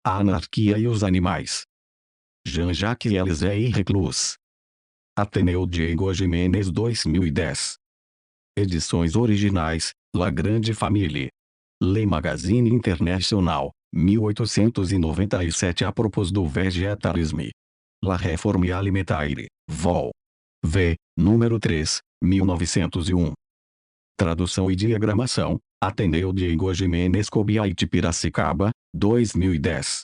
A Anarquia e os Animais. Jean-Jacques Elisée Reclus. Ateneu Diego Jiménez 2010. Edições originais, La Grande Famille. Le Magazine International, 1897. A propos do Végétalisme. La Réforme Alimentaire, vol. V, número 3, 1901. Tradução e diagramação, Ateneu Diego Jiménez Cobiaite Piracicaba, 2010.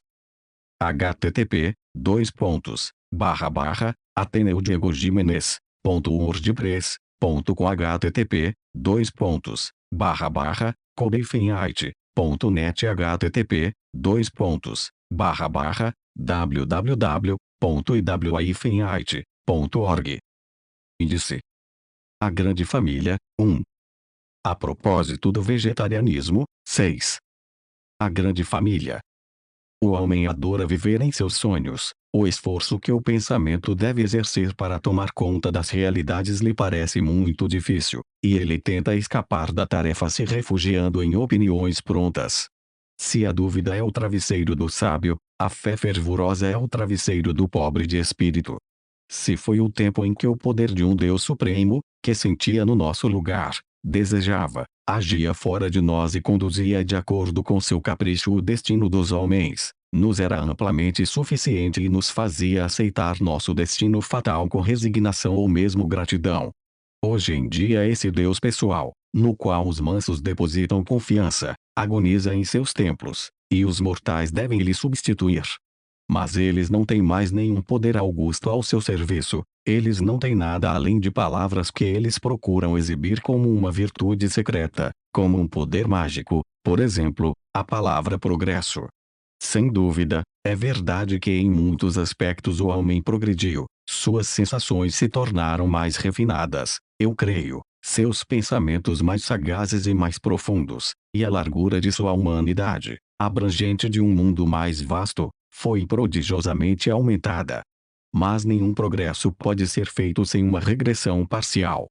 http://ateneudiegojimenez.wordpress.com http://cobeifenhaite.net http://www.iwaifenhaite.org. Índice. A Grande Família, 1. A propósito do vegetarianismo, 6. A Grande Família. O homem adora viver em seus sonhos. O esforço que o pensamento deve exercer para tomar conta das realidades lhe parece muito difícil, e ele tenta escapar da tarefa se refugiando em opiniões prontas. Se a dúvida é o travesseiro do sábio, a fé fervorosa é o travesseiro do pobre de espírito. Se foi o tempo em que o poder de um Deus Supremo, que sentia no nosso lugar, desejava, agia fora de nós e conduzia de acordo com seu capricho o destino dos homens, nos era amplamente suficiente e nos fazia aceitar nosso destino fatal com resignação ou mesmo gratidão. Hoje em dia esse Deus pessoal, no qual os mansos depositam confiança, agoniza em seus templos, e os mortais devem lhe substituir. Mas eles não têm mais nenhum poder augusto ao seu serviço, eles não têm nada além de palavras que eles procuram exibir como uma virtude secreta, como um poder mágico, por exemplo, a palavra progresso. Sem dúvida, é verdade que em muitos aspectos o homem progrediu, suas sensações se tornaram mais refinadas, eu creio, seus pensamentos mais sagazes e mais profundos, e a largura de sua humanidade, abrangente de um mundo mais vasto, foi prodigiosamente aumentada. Mas nenhum progresso pode ser feito sem uma regressão parcial.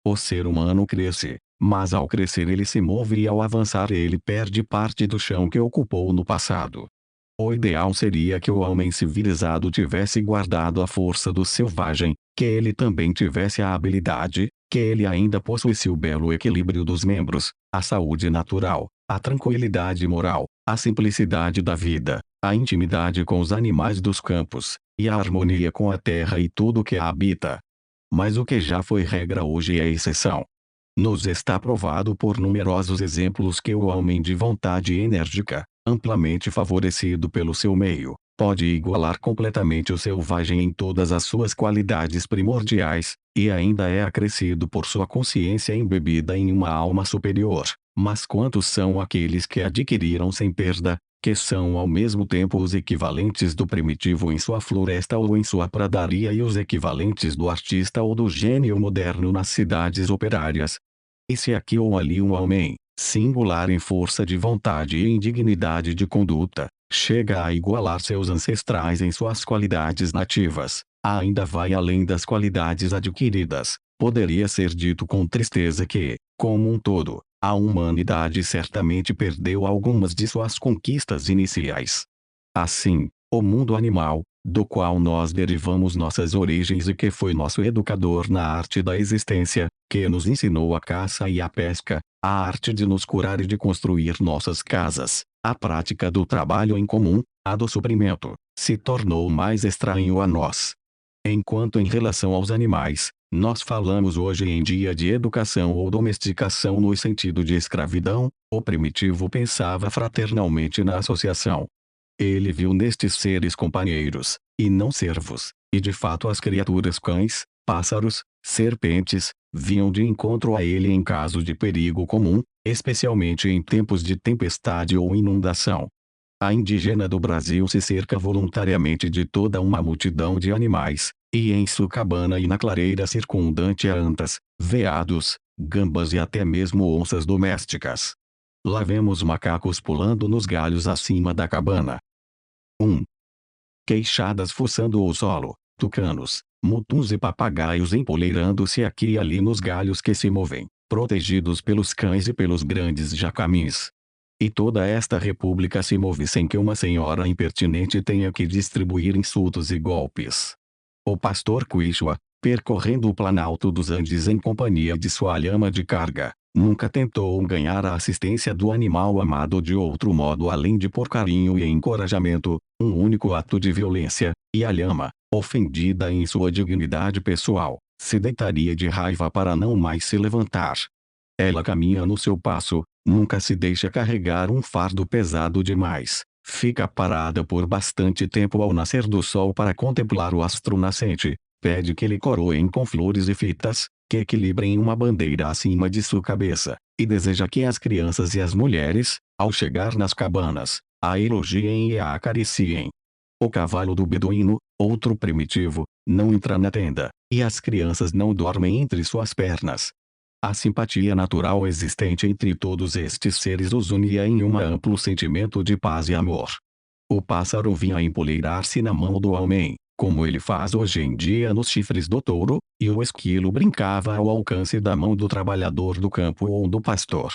O ser humano cresce, mas ao crescer ele se move e ao avançar ele perde parte do chão que ocupou no passado. O ideal seria que o homem civilizado tivesse guardado a força do selvagem, que ele também tivesse a habilidade, que ele ainda possuísse o belo equilíbrio dos membros, a saúde natural, a tranquilidade moral, a simplicidade da vida, a intimidade com os animais dos campos, e a harmonia com a terra e tudo o que a habita. Mas o que já foi regra hoje é exceção. Nos está provado por numerosos exemplos que o homem de vontade enérgica, amplamente favorecido pelo seu meio, pode igualar completamente o selvagem em todas as suas qualidades primordiais, e ainda é acrescido por sua consciência embebida em uma alma superior. Mas quantos são aqueles que adquiriram sem perda, que são ao mesmo tempo os equivalentes do primitivo em sua floresta ou em sua pradaria e os equivalentes do artista ou do gênio moderno nas cidades operárias? E se aqui ou ali um homem, singular em força de vontade e em dignidade de conduta, chega a igualar seus ancestrais em suas qualidades nativas, ainda vai além das qualidades adquiridas, poderia ser dito com tristeza que, como um todo, a humanidade certamente perdeu algumas de suas conquistas iniciais. Assim, o mundo animal, do qual nós derivamos nossas origens e que foi nosso educador na arte da existência, que nos ensinou a caça e a pesca, a arte de nos curar e de construir nossas casas, a prática do trabalho em comum, a do suprimento, se tornou mais estranho a nós. Enquanto em relação aos animais, nós falamos hoje em dia de educação ou domesticação no sentido de escravidão, o primitivo pensava fraternalmente na associação. Ele viu nestes seres companheiros, e não servos, e de fato as criaturas cães, pássaros, serpentes, vinham de encontro a ele em caso de perigo comum, especialmente em tempos de tempestade ou inundação. A indígena do Brasil se cerca voluntariamente de toda uma multidão de animais, e em sua cabana e na clareira circundante há antas, veados, gambas e até mesmo onças domésticas. Lá vemos macacos pulando nos galhos acima da cabana. 1. Queixadas fuçando o solo, tucanos, mutuns e papagaios empoleirando-se aqui e ali nos galhos que se movem, protegidos pelos cães e pelos grandes jacamins. E toda esta república se move sem que uma senhora impertinente tenha que distribuir insultos e golpes. O pastor Quechua, percorrendo o planalto dos Andes em companhia de sua lhama de carga, nunca tentou ganhar a assistência do animal amado de outro modo além de por carinho e encorajamento, um único ato de violência, e a lhama, ofendida em sua dignidade pessoal, se deitaria de raiva para não mais se levantar. Ela caminha no seu passo, nunca se deixa carregar um fardo pesado demais, fica parada por bastante tempo ao nascer do sol para contemplar o astro nascente, pede que lhe coroem com flores e fitas, que equilibrem uma bandeira acima de sua cabeça, e deseja que as crianças e as mulheres, ao chegar nas cabanas, a elogiem e a acariciem. O cavalo do beduíno, outro primitivo, não entra na tenda, e as crianças não dormem entre suas pernas. A simpatia natural existente entre todos estes seres os unia em um amplo sentimento de paz e amor. O pássaro vinha empoleirar-se na mão do homem, como ele faz hoje em dia nos chifres do touro, e o esquilo brincava ao alcance da mão do trabalhador do campo ou do pastor.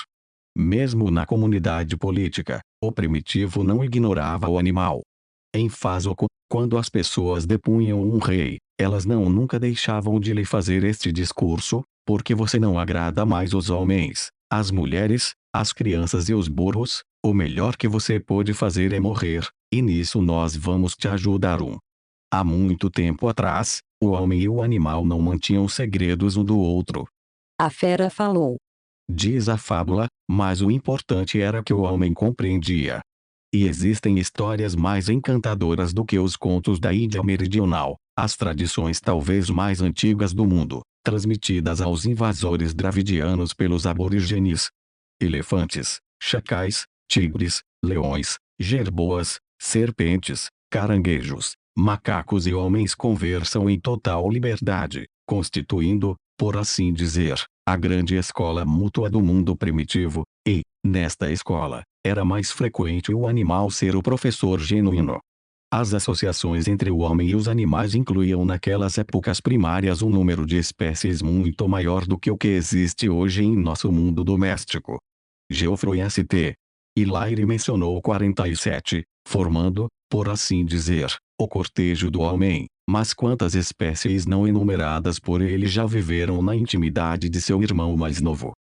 Mesmo na comunidade política, o primitivo não ignorava o animal. Em Fazoco, quando as pessoas depunham um rei, elas nunca deixavam de lhe fazer este discurso: porque você não agrada mais os homens, as mulheres, as crianças e os burros, o melhor que você pode fazer é morrer, e nisso nós vamos te ajudar. Há muito tempo atrás, o homem e o animal não mantinham segredos um do outro. A fera falou. Diz a fábula, mas o importante era que o homem compreendia. E existem histórias mais encantadoras do que os contos da Índia Meridional, as tradições talvez mais antigas do mundo, transmitidas aos invasores dravidianos pelos aborígenes. Elefantes, chacais, tigres, leões, jerboas, serpentes, caranguejos, macacos e homens conversam em total liberdade, constituindo, por assim dizer, a grande escola mútua do mundo primitivo, e, nesta escola, era mais frequente o animal ser o professor genuíno. As associações entre o homem e os animais incluíam naquelas épocas primárias um número de espécies muito maior do que o que existe hoje em nosso mundo doméstico. Geoffroy St. Hilaire mencionou 47, formando, por assim dizer, o cortejo do homem, mas quantas espécies não enumeradas por ele já viveram na intimidade de seu irmão mais novo?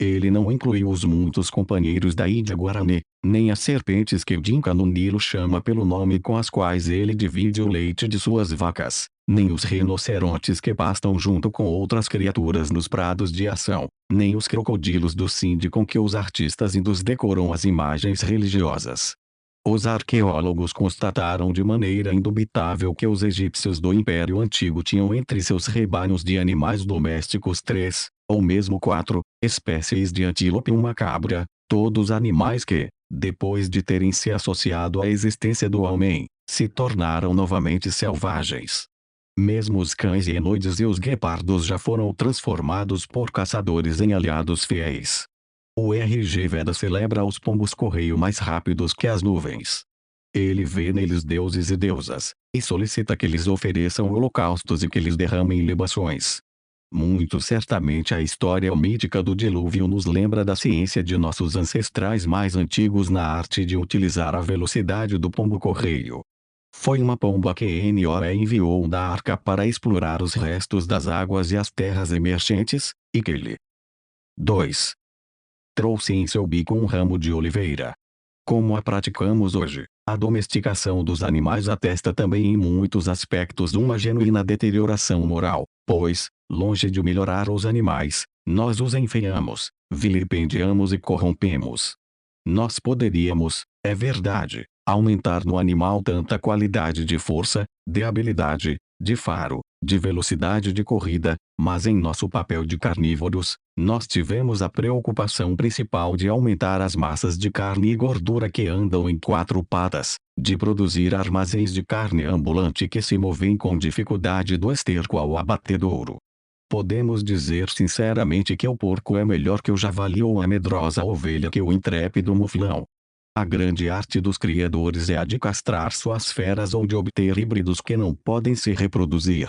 Ele não incluiu os muitos companheiros da Índia Guarani, nem as serpentes que o Dinka no Nilo chama pelo nome com as quais ele divide o leite de suas vacas, nem os rinocerontes que pastam junto com outras criaturas nos prados de ação, nem os crocodilos do Sindh com que os artistas hindus decoram as imagens religiosas. Os arqueólogos constataram de maneira indubitável que os egípcios do Império Antigo tinham entre seus rebanhos de animais domésticos 3, ou mesmo 4, espécies de antílope e uma cabra, todos animais que, depois de terem se associado à existência do homem, se tornaram novamente selvagens. Mesmo os cães hienoides e os guepardos já foram transformados por caçadores em aliados fiéis. O RG Veda celebra os pombos-correio mais rápidos que as nuvens. Ele vê neles deuses e deusas, e solicita que lhes ofereçam holocaustos e que lhes derramem libações. Muito certamente a história mítica do dilúvio nos lembra da ciência de nossos ancestrais mais antigos na arte de utilizar a velocidade do pombo-correio. Foi uma pomba que Noé enviou da arca para explorar os restos das águas e as terras emergentes, e que ele 2. Trouxe em seu bico um ramo de oliveira. Como a praticamos hoje, a domesticação dos animais atesta também em muitos aspectos uma genuína deterioração moral, pois, longe de melhorar os animais, nós os enfeiamos, vilipendiamos e corrompemos. Nós poderíamos, é verdade, aumentar no animal tanta qualidade de força, de habilidade, de faro, de velocidade de corrida, mas em nosso papel de carnívoros, nós tivemos a preocupação principal de aumentar as massas de carne e gordura que andam em 4 patas, de produzir armazéns de carne ambulante que se movem com dificuldade do esterco ao abatedouro. Podemos dizer sinceramente que o porco é melhor que o javali ou a medrosa ovelha que o intrépido muflão. A grande arte dos criadores é a de castrar suas feras ou de obter híbridos que não podem se reproduzir.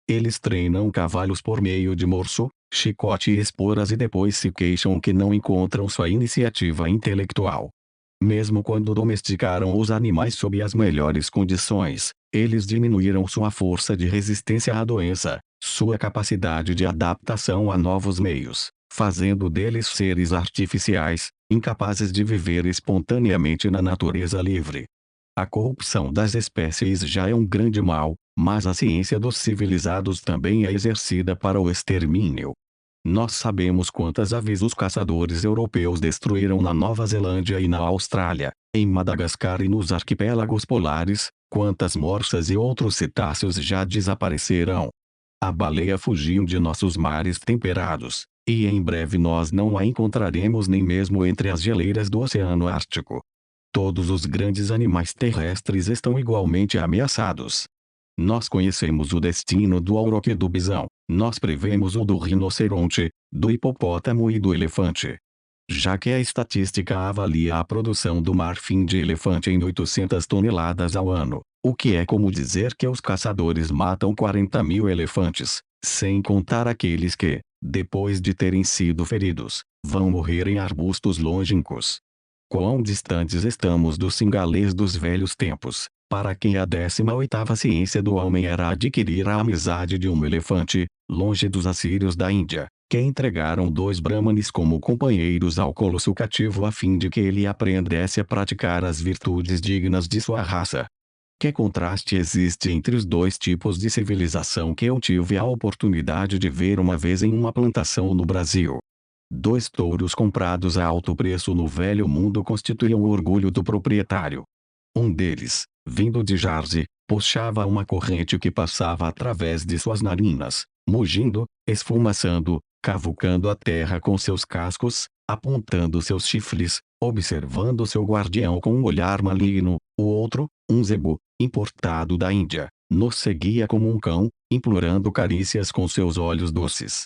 Eles treinam cavalos por meio de morso, chicote e esporas e depois se queixam que não encontram sua iniciativa intelectual. Mesmo quando domesticaram os animais sob as melhores condições, eles diminuíram sua força de resistência à doença, sua capacidade de adaptação a novos meios, fazendo deles seres artificiais, incapazes de viver espontaneamente na natureza livre. A corrupção das espécies já é um grande mal, mas a ciência dos civilizados também é exercida para o extermínio. Nós sabemos quantas aves os caçadores europeus destruíram na Nova Zelândia e na Austrália, em Madagascar e nos arquipélagos polares, quantas morsas e outros cetáceos já desapareceram. A baleia fugiu de nossos mares temperados, e em breve nós não a encontraremos nem mesmo entre as geleiras do Oceano Ártico. Todos os grandes animais terrestres estão igualmente ameaçados. Nós conhecemos o destino do auroque e do bisão, nós prevemos o do rinoceronte, do hipopótamo e do elefante. Já que a estatística avalia a produção do marfim de elefante em 800 toneladas ao ano, o que é como dizer que os caçadores matam 40.000 elefantes, sem contar aqueles que, depois de terem sido feridos, vão morrer em arbustos longínquos. Quão distantes estamos dos cingalês dos velhos tempos, para quem a 18ª ciência do homem era adquirir a amizade de um elefante, longe dos assírios da Índia, que entregaram 2 brahmanes como companheiros ao colosso cativo a fim de que ele aprendesse a praticar as virtudes dignas de sua raça. Que contraste existe entre os 2 tipos de civilização que eu tive a oportunidade de ver uma vez em uma plantação no Brasil. 2 touros comprados a alto preço no velho mundo constituíam o orgulho do proprietário. Um deles, vindo de Jarze, puxava uma corrente que passava através de suas narinas, mugindo, esfumaçando, cavucando a terra com seus cascos, apontando seus chifres, observando seu guardião com um olhar maligno. O outro, um zebu, importado da Índia, nos seguia como um cão, implorando carícias com seus olhos doces.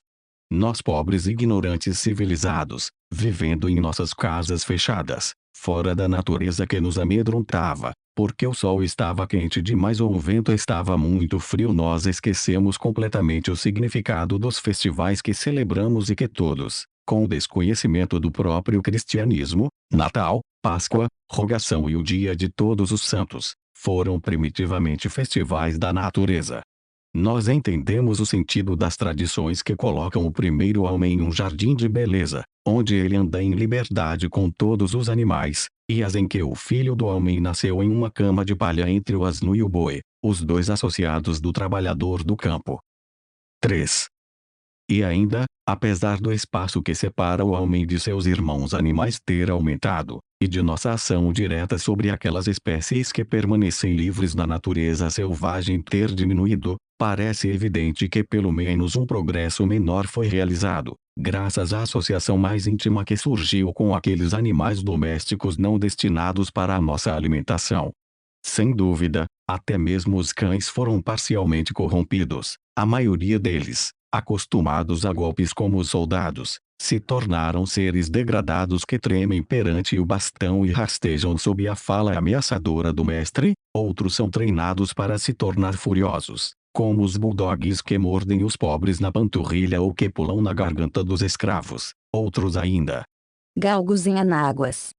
Nós pobres ignorantes civilizados, vivendo em nossas casas fechadas, fora da natureza que nos amedrontava, porque o sol estava quente demais ou o vento estava muito frio, nós esquecemos completamente o significado dos festivais que celebramos e que todos, com o desconhecimento do próprio cristianismo, Natal, Páscoa, Rogação e o Dia de Todos os Santos, foram primitivamente festivais da natureza. Nós entendemos o sentido das tradições que colocam o primeiro homem em um jardim de beleza, onde ele anda em liberdade com todos os animais, e as em que o filho do homem nasceu em uma cama de palha entre o asno e o boi, os 2 associados do trabalhador do campo. 3. E ainda, apesar do espaço que separa o homem de seus irmãos animais ter aumentado, e de nossa ação direta sobre aquelas espécies que permanecem livres na natureza selvagem ter diminuído, parece evidente que pelo menos um progresso menor foi realizado, graças à associação mais íntima que surgiu com aqueles animais domésticos não destinados para a nossa alimentação. Sem dúvida, até mesmo os cães foram parcialmente corrompidos. A maioria deles, acostumados a golpes como os soldados, se tornaram seres degradados que tremem perante o bastão e rastejam sob a fala ameaçadora do mestre. Outros são treinados para se tornar furiosos, como os bulldogs que mordem os pobres na panturrilha ou que pulam na garganta dos escravos. Outros ainda, galgos em anáguas,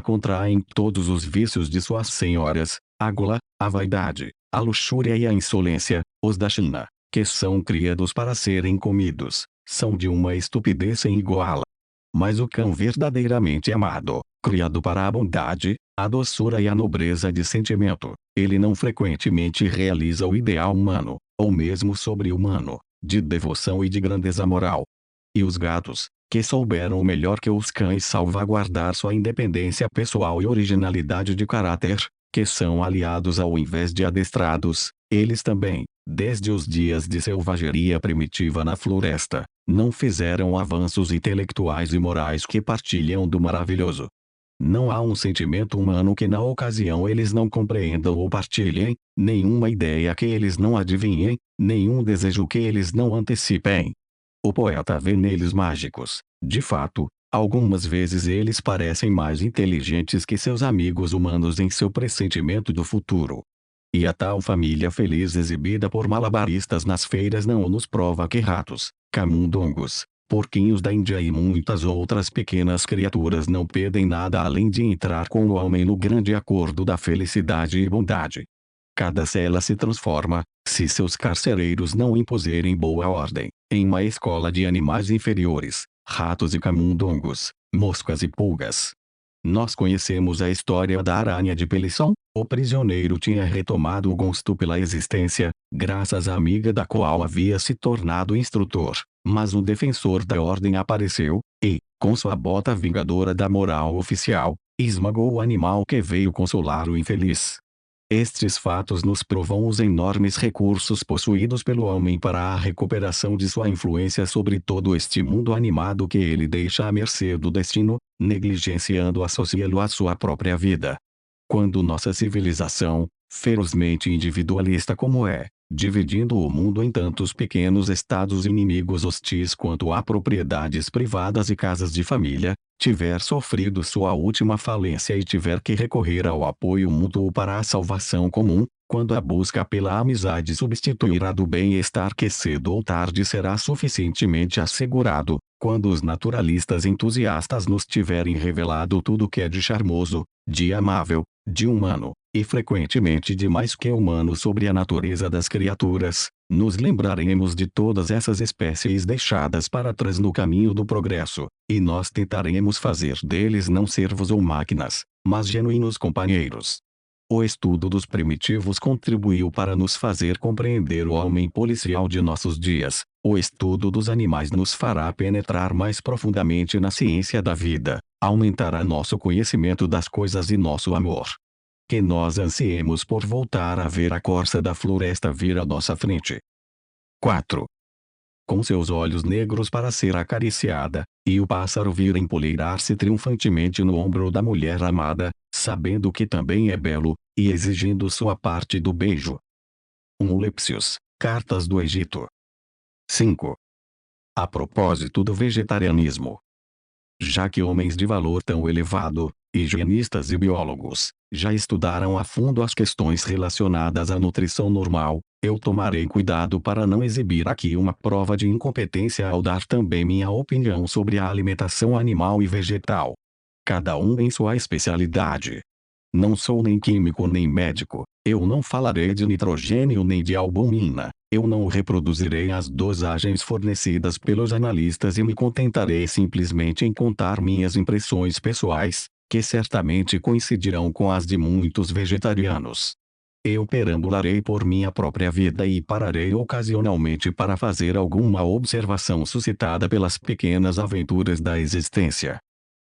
contraem todos os vícios de suas senhoras, a gula, a vaidade, a luxúria e a insolência. Os da China, que são criados para serem comidos, são de uma estupidez sem igual. Mas o cão verdadeiramente amado, criado para a bondade, a doçura e a nobreza de sentimento, ele não frequentemente realiza o ideal humano, ou mesmo sobre-humano, de devoção e de grandeza moral. E os gatos, que souberam melhor que os cães salvaguardar sua independência pessoal e originalidade de caráter, que são aliados ao invés de adestrados, eles também, desde os dias de selvageria primitiva na floresta, não fizeram avanços intelectuais e morais que partilham do maravilhoso. Não há um sentimento humano que na ocasião eles não compreendam ou partilhem, nenhuma ideia que eles não adivinhem, nenhum desejo que eles não antecipem. O poeta vê neles mágicos. De fato, algumas vezes eles parecem mais inteligentes que seus amigos humanos em seu pressentimento do futuro. E a tal família feliz exibida por malabaristas nas feiras não nos prova que ratos, camundongos, porquinhos da Índia e muitas outras pequenas criaturas não pedem nada além de entrar com o homem no grande acordo da felicidade e bondade. Cada cela se transforma, se seus carcereiros não impuserem boa ordem, em uma escola de animais inferiores, ratos e camundongos, moscas e pulgas. Nós conhecemos a história da aranha de Pelisson. O prisioneiro tinha retomado o gosto pela existência, graças à amiga da qual havia se tornado instrutor, mas um defensor da ordem apareceu, e, com sua bota vingadora da moral oficial, esmagou o animal que veio consolar o infeliz. Estes fatos nos provam os enormes recursos possuídos pelo homem para a recuperação de sua influência sobre todo este mundo animado que ele deixa à mercê do destino, negligenciando associá-lo à sua própria vida. Quando nossa civilização, ferozmente individualista como é, dividindo o mundo em tantos pequenos estados inimigos hostis quanto a propriedades privadas e casas de família, tiver sofrido sua última falência e tiver que recorrer ao apoio mútuo para a salvação comum, quando a busca pela amizade substituirá do bem-estar que cedo ou tarde será suficientemente assegurado, quando os naturalistas entusiastas nos tiverem revelado tudo que é de charmoso, de amável, de humano, e frequentemente de mais que humano sobre a natureza das criaturas, nos lembraremos de todas essas espécies deixadas para trás no caminho do progresso, e nós tentaremos fazer deles não servos ou máquinas, mas genuínos companheiros. O estudo dos primitivos contribuiu para nos fazer compreender o homem policial de nossos dias. O estudo dos animais nos fará penetrar mais profundamente na ciência da vida, aumentará nosso conhecimento das coisas e nosso amor. Que nós ansiemos por voltar a ver a corça da floresta vir à nossa frente. 4. Com seus olhos negros para ser acariciada, e o pássaro vir empoleirar-se triunfantemente no ombro da mulher amada, sabendo que também é belo, e exigindo sua parte do beijo. 1 Lepsius, Cartas do Egito. 5. A propósito do vegetarianismo. Já que homens de valor tão elevado, higienistas e biólogos, já estudaram a fundo as questões relacionadas à nutrição normal, eu tomarei cuidado para não exibir aqui uma prova de incompetência ao dar também minha opinião sobre a alimentação animal e vegetal. Cada um em sua especialidade. Não sou nem químico nem médico, eu não falarei de nitrogênio nem de albumina, eu não reproduzirei as dosagens fornecidas pelos analistas e me contentarei simplesmente em contar minhas impressões pessoais, que certamente coincidirão com as de muitos vegetarianos. Eu perambularei por minha própria vida e pararei ocasionalmente para fazer alguma observação suscitada pelas pequenas aventuras da existência.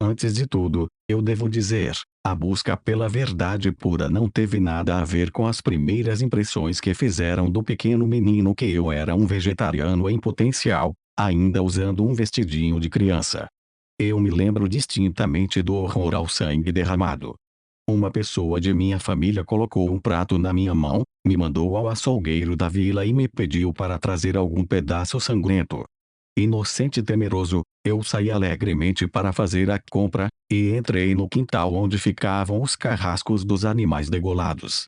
Antes de tudo, eu devo dizer, a busca pela verdade pura não teve nada a ver com as primeiras impressões que fizeram do pequeno menino que eu era um vegetariano em potencial, ainda usando um vestidinho de criança. Eu me lembro distintamente do horror ao sangue derramado. Uma pessoa de minha família colocou um prato na minha mão, me mandou ao açougueiro da vila e me pediu para trazer algum pedaço sangrento. Inocente e temeroso, eu saí alegremente para fazer a compra, e entrei no quintal onde ficavam os carrascos dos animais degolados.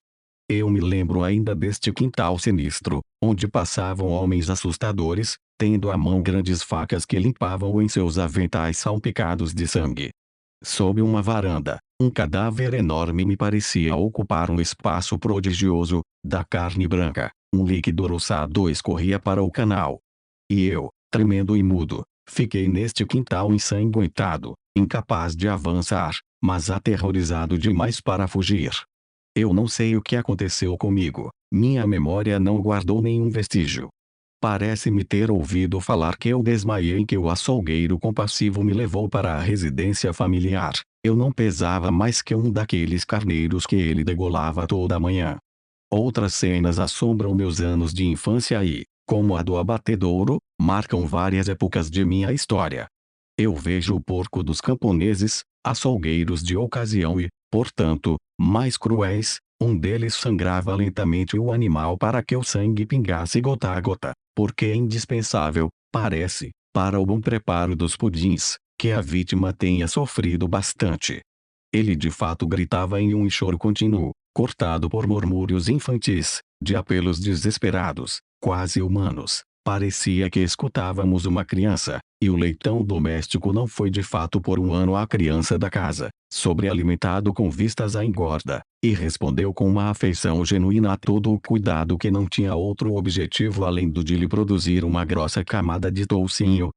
Eu me lembro ainda deste quintal sinistro, onde passavam homens assustadores, tendo à mão grandes facas que limpavam em seus aventais salpicados de sangue. Sob uma varanda, um cadáver enorme me parecia ocupar um espaço prodigioso, da carne branca, um líquido roçado escorria para o canal. E eu, tremendo e mudo, fiquei neste quintal ensanguentado, incapaz de avançar, mas aterrorizado demais para fugir. Eu não sei o que aconteceu comigo, minha memória não guardou nenhum vestígio. Parece-me ter ouvido falar que eu desmaiei e que o açougueiro compassivo me levou para a residência familiar. Eu não pesava mais que um daqueles carneiros que ele degolava toda manhã. Outras cenas assombram meus anos de infância e, como a do abatedouro, marcam várias épocas de minha história. Eu vejo o porco dos camponeses, açougueiros de ocasião e, portanto, mais cruéis, um deles sangrava lentamente o animal para que o sangue pingasse gota a gota, porque é indispensável, parece, para o bom preparo dos pudins, que a vítima tenha sofrido bastante. Ele de fato gritava em um choro contínuo, cortado por murmúrios infantis, de apelos desesperados, quase humanos. Parecia que escutávamos uma criança, E o leitão doméstico não foi de fato por um ano a criança da casa, sobrealimentado com vistas à engorda, e respondeu com uma afeição genuína a todo o cuidado que não tinha outro objetivo além do de lhe produzir uma grossa camada de toucinho.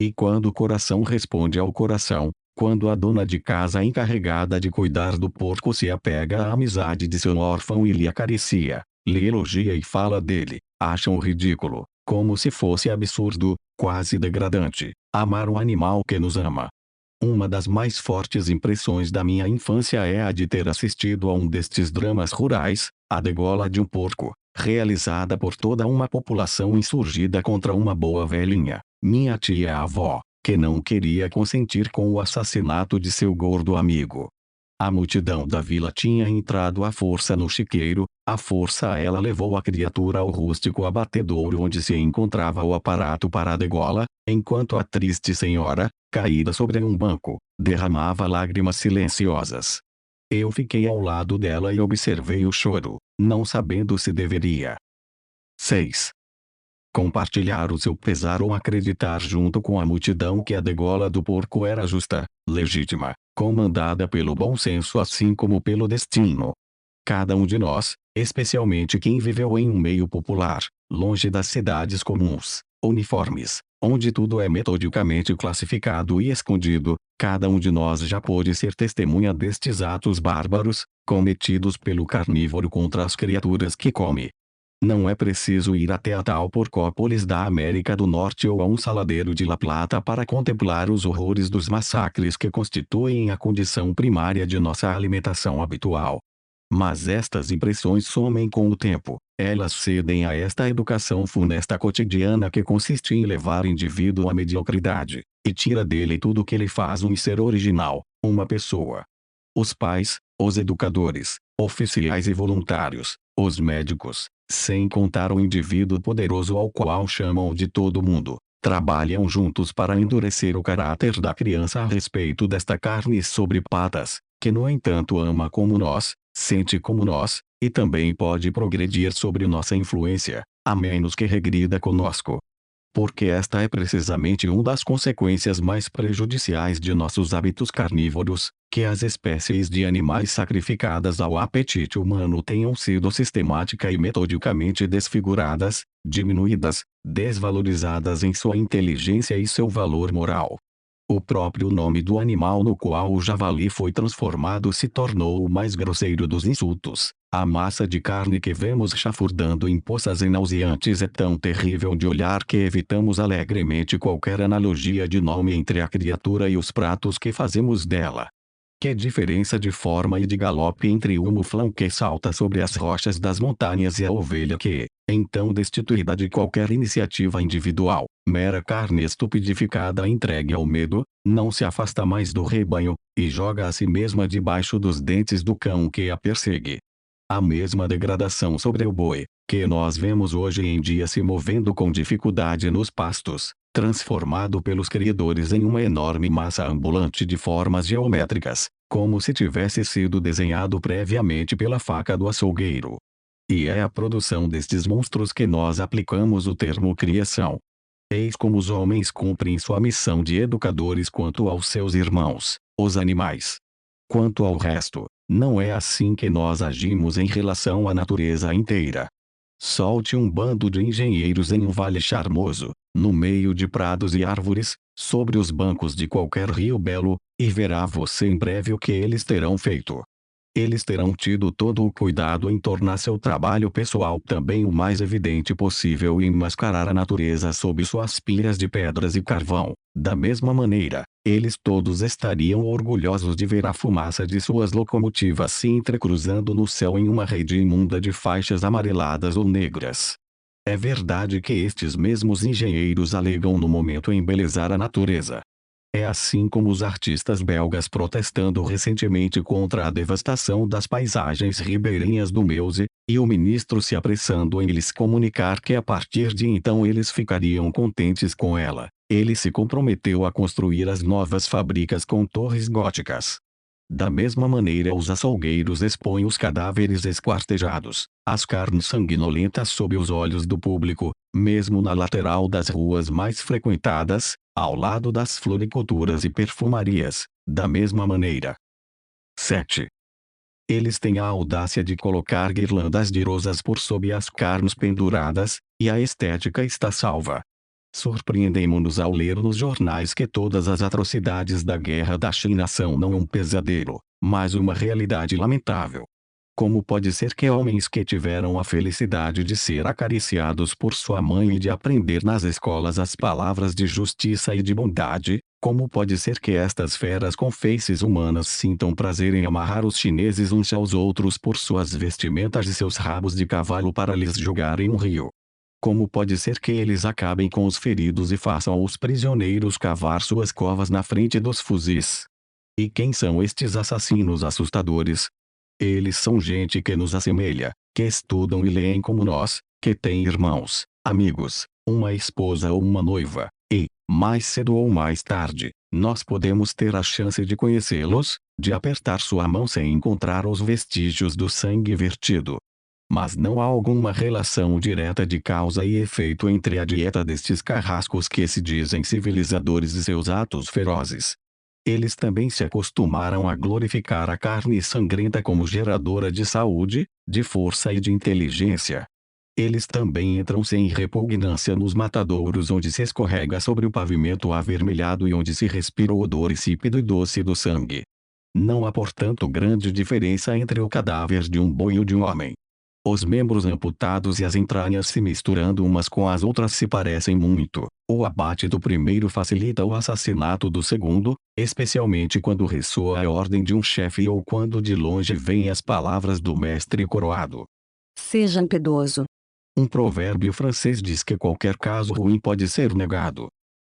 E quando o coração responde ao coração, quando a dona de casa encarregada de cuidar do porco se apega à amizade de seu órfão e lhe acaricia, lhe elogia e fala dele, acham ridículo, como se fosse absurdo, quase degradante, amar um animal que nos ama. Uma das mais fortes impressões da minha infância é a de ter assistido a um destes dramas rurais, a degola de um porco, realizada por toda uma população insurgida contra uma boa velhinha, minha tia-avó, que não queria consentir com o assassinato de seu gordo amigo. A multidão da vila tinha entrado à força no chiqueiro, à força ela levou a criatura ao rústico abatedouro onde se encontrava o aparato para a degola, enquanto a triste senhora, caída sobre um banco, derramava lágrimas silenciosas. Eu fiquei ao lado dela e observei o choro, não sabendo se deveria. 6. Compartilhar o seu pesar ou acreditar junto com a multidão que a degola do porco era justa, legítima, comandada pelo bom senso assim como pelo destino. Cada um de nós, especialmente quem viveu em um meio popular, longe das cidades comuns, uniformes, onde tudo é metodicamente classificado e escondido, cada um de nós já pôde ser testemunha destes atos bárbaros, cometidos pelo carnívoro contra as criaturas que come. Não é preciso ir até a tal Porcópolis da América do Norte ou a um saladeiro de La Plata para contemplar os horrores dos massacres que constituem a condição primária de nossa alimentação habitual. Mas estas impressões somem com o tempo, elas cedem a esta educação funesta cotidiana que consiste em levar o indivíduo à mediocridade, e tira dele tudo que lhe faz um ser original, uma pessoa. Os pais, os educadores, oficiais e voluntários, os médicos, sem contar o indivíduo poderoso ao qual chamam de todo mundo, trabalham juntos para endurecer o caráter da criança a respeito desta carne sobre patas, que no entanto ama como nós, sente como nós, e também pode progredir sobre nossa influência, a menos que regrida conosco. Porque esta é precisamente uma das consequências mais prejudiciais de nossos hábitos carnívoros, que as espécies de animais sacrificadas ao apetite humano tenham sido sistemática e metodicamente desfiguradas, diminuídas, desvalorizadas em sua inteligência e seu valor moral. O próprio nome do animal no qual o javali foi transformado se tornou o mais grosseiro dos insultos. A massa de carne que vemos chafurdando em poças nauseantes é tão terrível de olhar que evitamos alegremente qualquer analogia de nome entre a criatura e os pratos que fazemos dela. Que diferença de forma e de galope entre o muflão que salta sobre as rochas das montanhas e a ovelha que, então destituída de qualquer iniciativa individual, mera carne estupidificada entregue ao medo, não se afasta mais do rebanho, e joga a si mesma debaixo dos dentes do cão que a persegue. A mesma degradação sobre o boi, que nós vemos hoje em dia se movendo com dificuldade nos pastos, transformado pelos criadores em uma enorme massa ambulante de formas geométricas, como se tivesse sido desenhado previamente pela faca do açougueiro. E é à produção destes monstros que nós aplicamos o termo criação. Eis como os homens cumprem sua missão de educadores quanto aos seus irmãos, os animais. Quanto ao resto, não é assim que nós agimos em relação à natureza inteira. Solte um bando de engenheiros em um vale charmoso, no meio de prados e árvores, sobre os bancos de qualquer rio belo, e verá você em breve o que eles terão feito. Eles terão tido todo o cuidado em tornar seu trabalho pessoal também o mais evidente possível e em mascarar a natureza sob suas pilhas de pedras e carvão. Da mesma maneira, eles todos estariam orgulhosos de ver a fumaça de suas locomotivas se entrecruzando no céu em uma rede imunda de faixas amareladas ou negras. É verdade que estes mesmos engenheiros alegam no momento embelezar a natureza. É assim como os artistas belgas protestando recentemente contra a devastação das paisagens ribeirinhas do Meuse, e o ministro se apressando em lhes comunicar que a partir de então eles ficariam contentes com ela. Ele se comprometeu a construir as novas fábricas com torres góticas. Da mesma maneira os açougueiros expõem os cadáveres esquartejados, as carnes sanguinolentas sob os olhos do público, mesmo na lateral das ruas mais frequentadas, ao lado das floriculturas e perfumarias, da mesma maneira. 7. Eles têm a audácia de colocar guirlandas de rosas por sob as carnes penduradas, e a estética está salva. Surpreendemos-nos ao ler nos jornais que todas as atrocidades da guerra da China são não um pesadelo, mas uma realidade lamentável. Como pode ser que homens que tiveram a felicidade de ser acariciados por sua mãe e de aprender nas escolas as palavras de justiça e de bondade, como pode ser que estas feras com feices humanas sintam prazer em amarrar os chineses uns aos outros por suas vestimentas e seus rabos de cavalo para lhes jogarem um rio? Como pode ser que eles acabem com os feridos e façam os prisioneiros cavar suas covas na frente dos fuzis? E quem são estes assassinos assustadores? Eles são gente que nos assemelha, que estudam e leem como nós, que têm irmãos, amigos, uma esposa ou uma noiva, e, mais cedo ou mais tarde, nós podemos ter a chance de conhecê-los, de apertar sua mão sem encontrar os vestígios do sangue vertido. Mas não há alguma relação direta de causa e efeito entre a dieta destes carrascos que se dizem civilizadores e seus atos ferozes. Eles também se acostumaram a glorificar a carne sangrenta como geradora de saúde, de força e de inteligência. Eles também entram sem repugnância nos matadouros onde se escorrega sobre o pavimento avermelhado e onde se respira o odor insípido e doce do sangue. Não há portanto grande diferença entre o cadáver de um boi e o de um homem. Os membros amputados e as entranhas se misturando umas com as outras se parecem muito. O abate do primeiro facilita o assassinato do segundo, especialmente quando ressoa a ordem de um chefe ou quando de longe vêm as palavras do mestre coroado. Seja impiedoso. Um provérbio francês diz que qualquer caso ruim pode ser negado.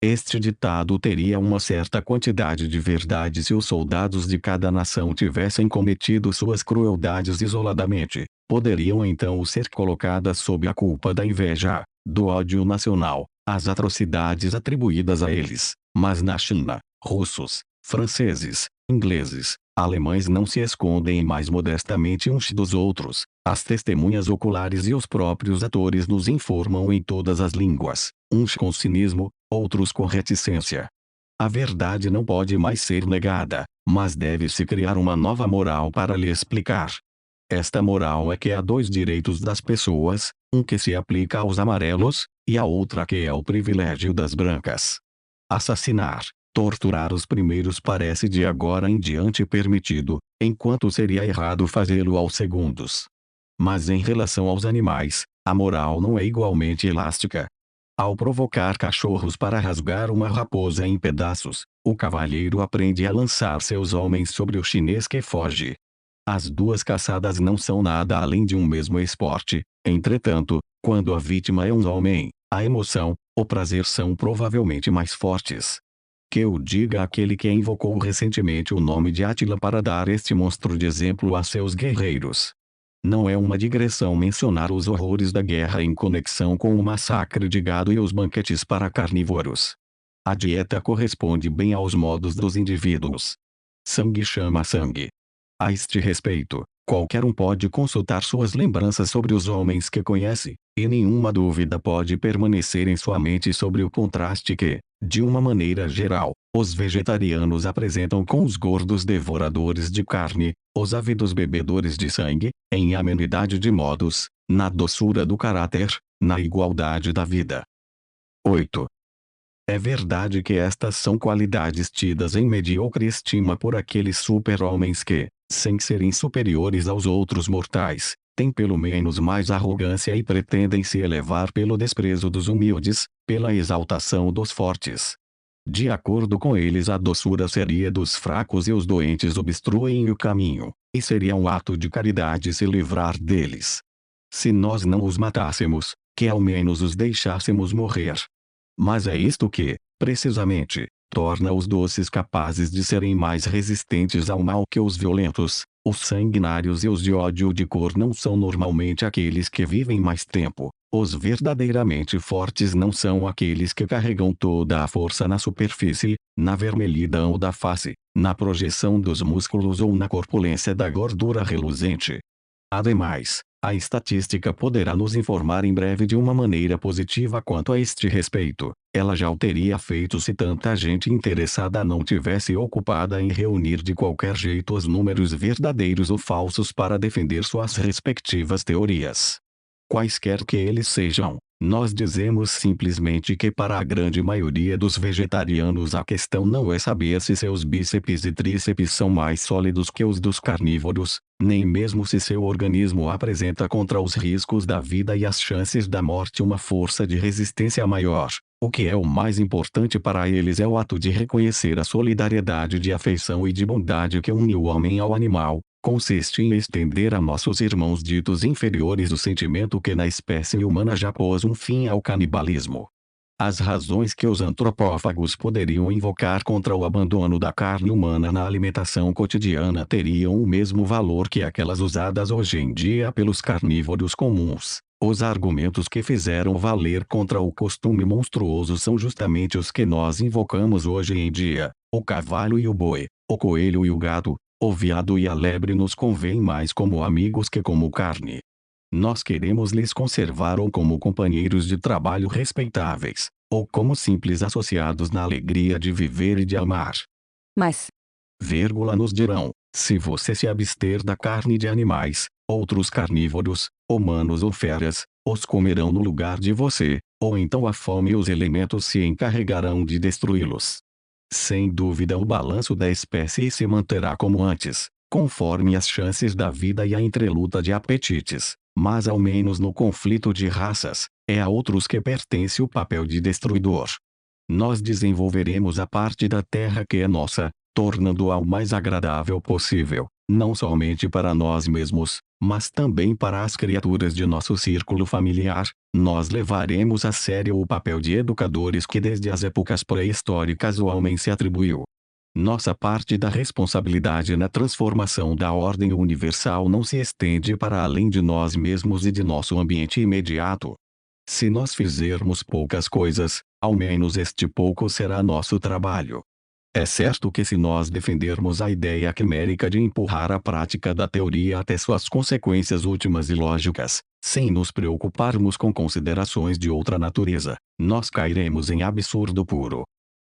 Este ditado teria uma certa quantidade de verdade se os soldados de cada nação tivessem cometido suas crueldades isoladamente. Poderiam então ser colocadas sob a culpa da inveja, do ódio nacional, as atrocidades atribuídas a eles. Mas na China, russos, franceses, ingleses, alemães não se escondem mais modestamente uns dos outros. As testemunhas oculares e os próprios atores nos informam em todas as línguas, uns com cinismo, outros com reticência. A verdade não pode mais ser negada, mas deve-se criar uma nova moral para lhe explicar. Esta moral é que há dois direitos das pessoas, um que se aplica aos amarelos, e a outra que é o privilégio das brancas. Assassinar, torturar os primeiros parece de agora em diante permitido, enquanto seria errado fazê-lo aos segundos. Mas em relação aos animais, a moral não é igualmente elástica. Ao provocar cachorros para rasgar uma raposa em pedaços, o cavalheiro aprende a lançar seus homens sobre o chinês que foge. As duas caçadas não são nada além de um mesmo esporte, entretanto, quando a vítima é um homem, a emoção, o prazer são provavelmente mais fortes. Que o diga aquele que invocou recentemente o nome de Átila para dar este monstro de exemplo a seus guerreiros. Não é uma digressão mencionar os horrores da guerra em conexão com o massacre de gado e os banquetes para carnívoros. A dieta corresponde bem aos modos dos indivíduos. Sangue chama sangue. A este respeito, qualquer um pode consultar suas lembranças sobre os homens que conhece, e nenhuma dúvida pode permanecer em sua mente sobre o contraste que, de uma maneira geral, os vegetarianos apresentam com os gordos devoradores de carne, os ávidos bebedores de sangue, em amenidade de modos, na doçura do caráter, na igualdade da vida. 8. É verdade que estas são qualidades tidas em mediocre estima por aqueles super-homens que, sem serem superiores aos outros mortais, têm pelo menos mais arrogância e pretendem se elevar pelo desprezo dos humildes, pela exaltação dos fortes. De acordo com eles, a doçura seria dos fracos e os doentes obstruem o caminho, e seria um ato de caridade se livrar deles. Se nós não os matássemos, que ao menos os deixássemos morrer. Mas é isto que, precisamente, torna os doces capazes de serem mais resistentes ao mal que os violentos. Os sanguinários e os de ódio de cor não são normalmente aqueles que vivem mais tempo, Os verdadeiramente fortes não são aqueles que carregam toda a força na superfície, na vermelhidão da face, na projeção dos músculos ou na corpulência da gordura reluzente. Ademais, a estatística poderá nos informar em breve de uma maneira positiva quanto a este respeito. Ela já o teria feito se tanta gente interessada não tivesse ocupada em reunir de qualquer jeito os números verdadeiros ou falsos para defender suas respectivas teorias. Quaisquer que eles sejam, nós dizemos simplesmente que para a grande maioria dos vegetarianos a questão não é saber se seus bíceps e tríceps são mais sólidos que os dos carnívoros, nem mesmo se seu organismo apresenta contra os riscos da vida e as chances da morte uma força de resistência maior. O que é o mais importante para eles é o ato de reconhecer a solidariedade de afeição e de bondade que une o homem ao animal. Consiste em estender a nossos irmãos ditos inferiores o sentimento que na espécie humana já pôs um fim ao canibalismo. As razões que os antropófagos poderiam invocar contra o abandono da carne humana na alimentação cotidiana teriam o mesmo valor que aquelas usadas hoje em dia pelos carnívoros comuns. Os argumentos que fizeram valer contra o costume monstruoso são justamente os que nós invocamos hoje em dia. O cavalo e o boi, o coelho e o gato, o veado e a lebre nos convêm mais como amigos que como carne. Nós queremos lhes conservar ou como companheiros de trabalho respeitáveis, ou como simples associados na alegria de viver e de amar. Mas, Nos dirão, se você se abster da carne de animais, outros carnívoros, humanos ou feras, os comerão no lugar de você, ou então a fome e os elementos se encarregarão de destruí-los. Sem dúvida o balanço da espécie se manterá como antes, conforme as chances da vida e a entreluta de apetites, mas ao menos no conflito de raças, é a outros que pertence o papel de destruidor. Nós desenvolveremos a parte da terra que é nossa, tornando-a o mais agradável possível, não somente para nós mesmos, mas também para as criaturas de nosso círculo familiar. Nós levaremos a sério o papel de educadores que desde as épocas pré-históricas o homem se atribuiu. Nossa parte da responsabilidade na transformação da ordem universal não se estende para além de nós mesmos e de nosso ambiente imediato. Se nós fizermos poucas coisas, ao menos este pouco será nosso trabalho. É certo que se nós defendermos a ideia quimérica de empurrar a prática da teoria até suas consequências últimas e lógicas, sem nos preocuparmos com considerações de outra natureza, nós cairemos em absurdo puro.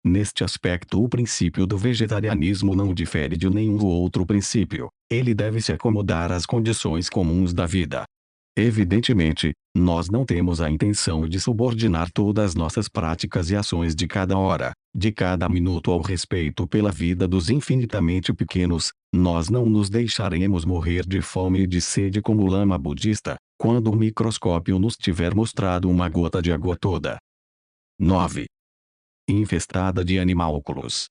Neste aspecto o princípio do vegetarianismo não difere de nenhum outro princípio, ele deve se acomodar às condições comuns da vida. Evidentemente, nós não temos a intenção de subordinar todas nossas práticas e ações de cada hora, de cada minuto ao respeito pela vida dos infinitamente pequenos. Nós não nos deixaremos morrer de fome e de sede como o lama budista, quando o microscópio nos tiver mostrado uma gota de água toda. 9. Infestada de animálculos.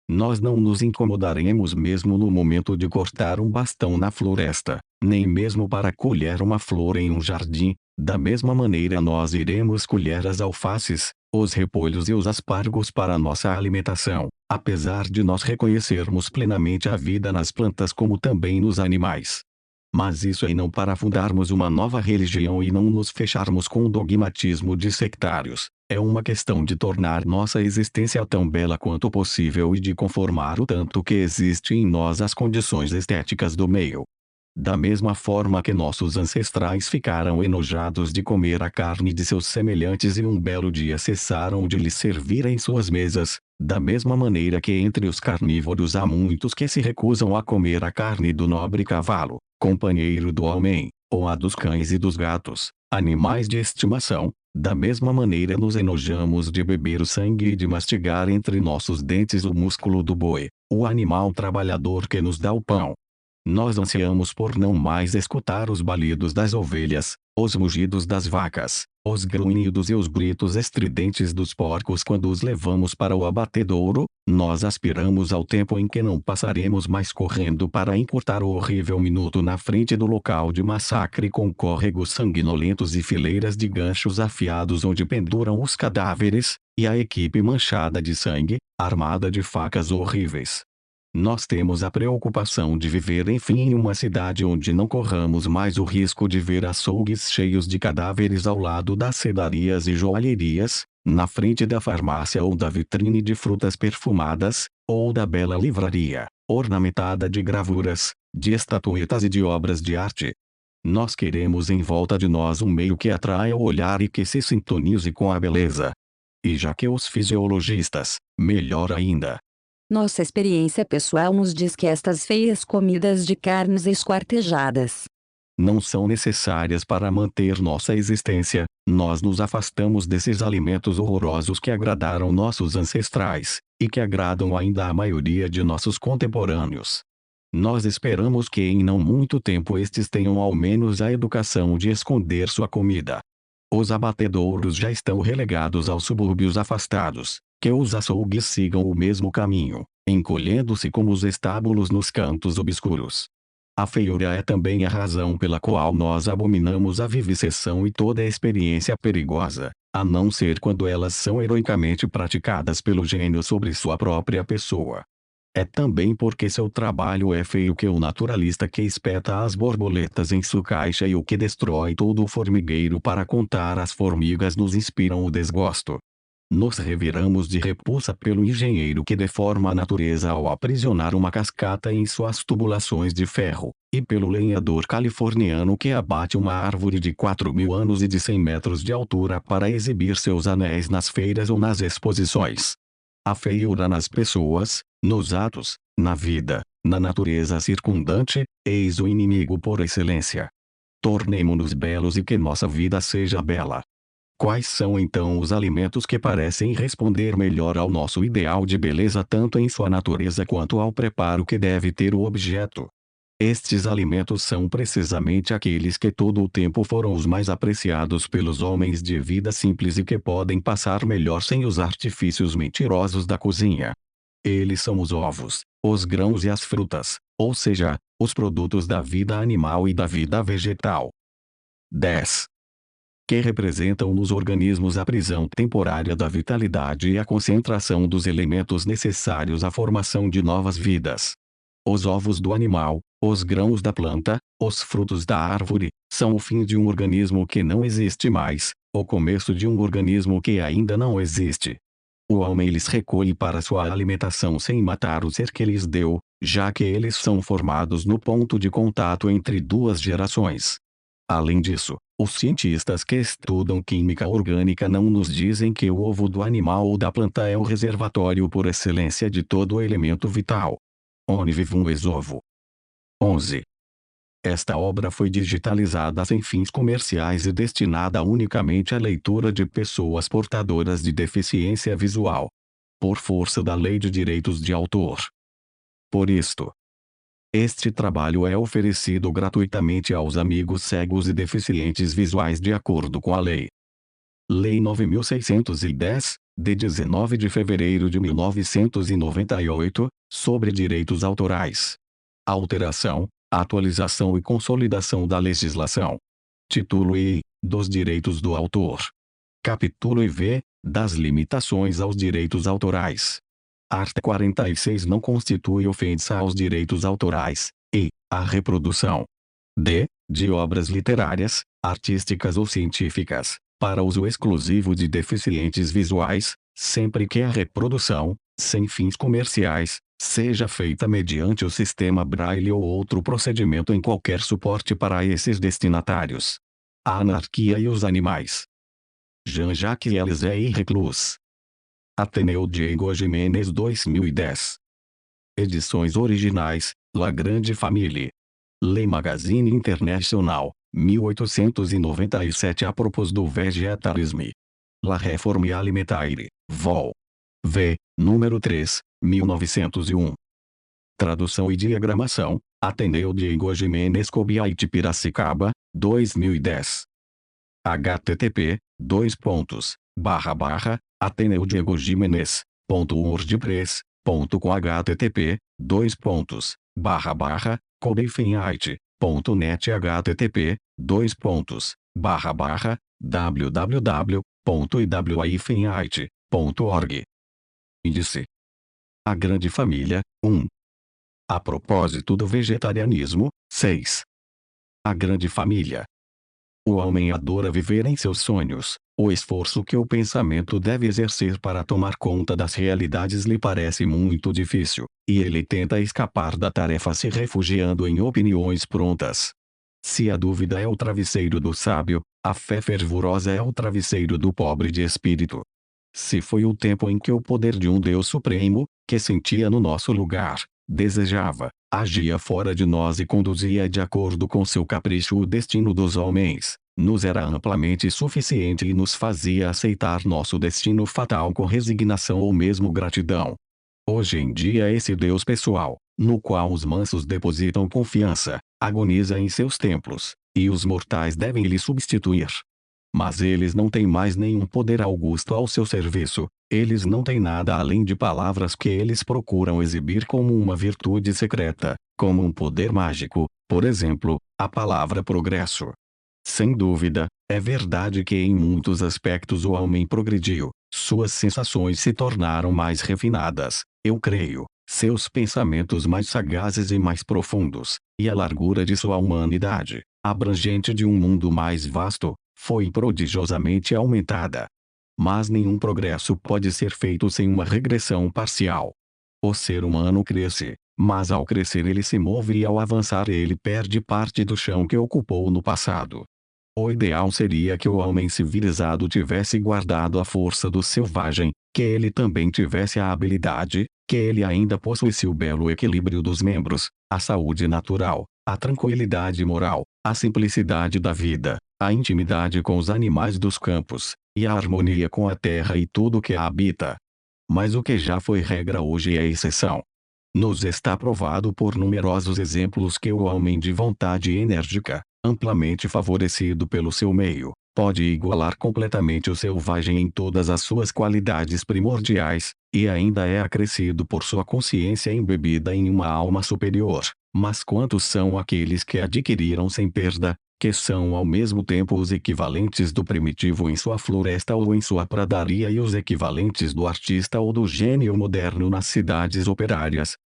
Nós não nos incomodaremos mesmo no momento de cortar um bastão na floresta, nem mesmo para colher uma flor em um jardim. Da mesma maneira nós iremos colher as alfaces, os repolhos e os aspargos para nossa alimentação, apesar de nós reconhecermos plenamente a vida nas plantas como também nos animais. Mas isso é não para fundarmos uma nova religião e não nos fecharmos com o dogmatismo de sectários. É uma questão de tornar nossa existência tão bela quanto possível e de conformar o tanto que existe em nós às condições estéticas do meio. Da mesma forma que nossos ancestrais ficaram enojados de comer a carne de seus semelhantes e um belo dia cessaram de lhes servir em suas mesas, da mesma maneira que entre os carnívoros há muitos que se recusam a comer a carne do nobre cavalo, companheiro do homem, ou a dos cães e dos gatos, animais de estimação, da mesma maneira nos enojamos de beber o sangue e de mastigar entre nossos dentes o músculo do boi, o animal trabalhador que nos dá o pão. Nós ansiamos por não mais escutar os balidos das ovelhas, os mugidos das vacas, os grunhidos e os gritos estridentes dos porcos quando os levamos para o abatedouro. Nós aspiramos ao tempo em que não passaremos mais correndo para encurtar o horrível minuto na frente do local de massacre com córregos sanguinolentos e fileiras de ganchos afiados onde penduram os cadáveres, e a equipe manchada de sangue, armada de facas horríveis. Nós temos a preocupação de viver enfim em uma cidade onde não corramos mais o risco de ver açougues cheios de cadáveres ao lado das sedarias e joalherias, na frente da farmácia ou da vitrine de frutas perfumadas, ou da bela livraria, ornamentada de gravuras, de estatuetas e de obras de arte. Nós queremos em volta de nós um meio que atraia o olhar e que se sintonize com a beleza. E já que os fisiologistas, melhor ainda. Nossa experiência pessoal nos diz que estas feias comidas de carnes esquartejadas não são necessárias para manter nossa existência. Nós nos afastamos desses alimentos horrorosos que agradaram nossos ancestrais, e que agradam ainda a maioria de nossos contemporâneos. Nós esperamos que em não muito tempo estes tenham ao menos a educação de esconder sua comida. Os abatedouros já estão relegados aos subúrbios afastados, que os açougues sigam o mesmo caminho, encolhendo-se como os estábulos nos cantos obscuros. A feiura é também a razão pela qual nós abominamos a viviseção e toda a experiência perigosa, a não ser quando elas são heroicamente praticadas pelo gênio sobre sua própria pessoa. É também porque seu trabalho é feio que o naturalista que espeta as borboletas em sua caixa e o que destrói todo o formigueiro para contar as formigas nos inspiram o desgosto. Nos reviramos de repulsa pelo engenheiro que deforma a natureza ao aprisionar uma cascata em suas tubulações de ferro, e pelo lenhador californiano que abate uma árvore de 4.000 anos e de 100 metros de altura para exibir seus anéis nas feiras ou nas exposições. A feiura nas pessoas, nos atos, na vida, na natureza circundante, eis o inimigo por excelência. Tornemo-nos belos e que nossa vida seja bela. Quais são então os alimentos que parecem responder melhor ao nosso ideal de beleza tanto em sua natureza quanto ao preparo que deve ter o objeto? Estes alimentos são precisamente aqueles que todo o tempo foram os mais apreciados pelos homens de vida simples e que podem passar melhor sem os artifícios mentirosos da cozinha. Eles são os ovos, os grãos e as frutas, ou seja, os produtos da vida animal e da vida vegetal. 10. Que representam nos organismos a prisão temporária da vitalidade e a concentração dos elementos necessários à formação de novas vidas. Os ovos do animal, os grãos da planta, os frutos da árvore, são o fim de um organismo que não existe mais, o começo de um organismo que ainda não existe. O homem lhes recolhe para sua alimentação sem matar o ser que lhes deu, já que eles são formados no ponto de contato entre duas gerações. Além disso, os cientistas que estudam química orgânica não nos dizem que o ovo do animal ou da planta é o reservatório por excelência de todo o elemento vital. Onde vive um ex-ovo? 11. Esta obra foi digitalizada sem fins comerciais e destinada unicamente à leitura de pessoas portadoras de deficiência visual. Por força da Lei de Direitos de Autor. Por isto, este trabalho é oferecido gratuitamente aos amigos cegos e deficientes visuais de acordo com a Lei. Lei 9.610, de 19 de fevereiro de 1998, sobre direitos autorais. Alteração, atualização e consolidação da legislação. Título I, dos direitos do autor. Capítulo IV, das limitações aos direitos autorais. Art. 46 não constitui ofensa aos direitos autorais, e, a reprodução de obras literárias, artísticas ou científicas, para uso exclusivo de deficientes visuais, sempre que a reprodução, sem fins comerciais, seja feita mediante o sistema Braille ou outro procedimento em qualquer suporte para esses destinatários. A anarquia e os animais. Jean-Jacques Elzé e Reclus. Ateneu Diego Jiménez 2010. Edições originais, La Grande Famille. Le Magazine International, 1897. A propos do Végétalisme. La Réforme Alimentaire, Vol. V, número 3, 1901. Tradução e diagramação, Ateneu Diego Jiménez Cobiaite Piracicaba, 2010. http://ateneudiegojimenez.wordpress.com http://cobeifenhaite.net http://www.iwaifenhaite.org. Índice: A Grande Família, 1. A propósito do vegetarianismo, 6. A grande família. O homem adora viver em seus sonhos. O esforço que o pensamento deve exercer para tomar conta das realidades lhe parece muito difícil, e ele tenta escapar da tarefa se refugiando em opiniões prontas. Se a dúvida é o travesseiro do sábio, a fé fervorosa é o travesseiro do pobre de espírito. Se foi o tempo em que o poder de um Deus supremo, que sentia no nosso lugar, desejava, agia fora de nós e conduzia de acordo com seu capricho o destino dos homens, nos era amplamente suficiente e nos fazia aceitar nosso destino fatal com resignação ou mesmo gratidão. Hoje em dia esse Deus pessoal, no qual os mansos depositam confiança, agoniza em seus templos, e os mortais devem lhe substituir. Mas eles não têm mais nenhum poder augusto ao seu serviço, eles não têm nada além de palavras que eles procuram exibir como uma virtude secreta, como um poder mágico, por exemplo, a palavra progresso. Sem dúvida, é verdade que em muitos aspectos o homem progrediu, suas sensações se tornaram mais refinadas, eu creio, seus pensamentos mais sagazes e mais profundos, e a largura de sua humanidade, abrangente de um mundo mais vasto, foi prodigiosamente aumentada. Mas nenhum progresso pode ser feito sem uma regressão parcial. O ser humano cresce, mas ao crescer ele se move e ao avançar ele perde parte do chão que ocupou no passado. O ideal seria que o homem civilizado tivesse guardado a força do selvagem, que ele também tivesse a habilidade, que ele ainda possuísse o belo equilíbrio dos membros, a saúde natural, a tranquilidade moral, a simplicidade da vida, a intimidade com os animais dos campos, e a harmonia com a terra e tudo o que a habita. Mas o que já foi regra hoje é exceção. Nos está provado por numerosos exemplos que o homem de vontade enérgica, amplamente favorecido pelo seu meio, pode igualar completamente o selvagem em todas as suas qualidades primordiais, e ainda é acrescido por sua consciência embebida em uma alma superior. Mas quantos são aqueles que adquiriram sem perda, que são ao mesmo tempo os equivalentes do primitivo em sua floresta ou em sua pradaria e os equivalentes do artista ou do gênio moderno nas cidades operárias?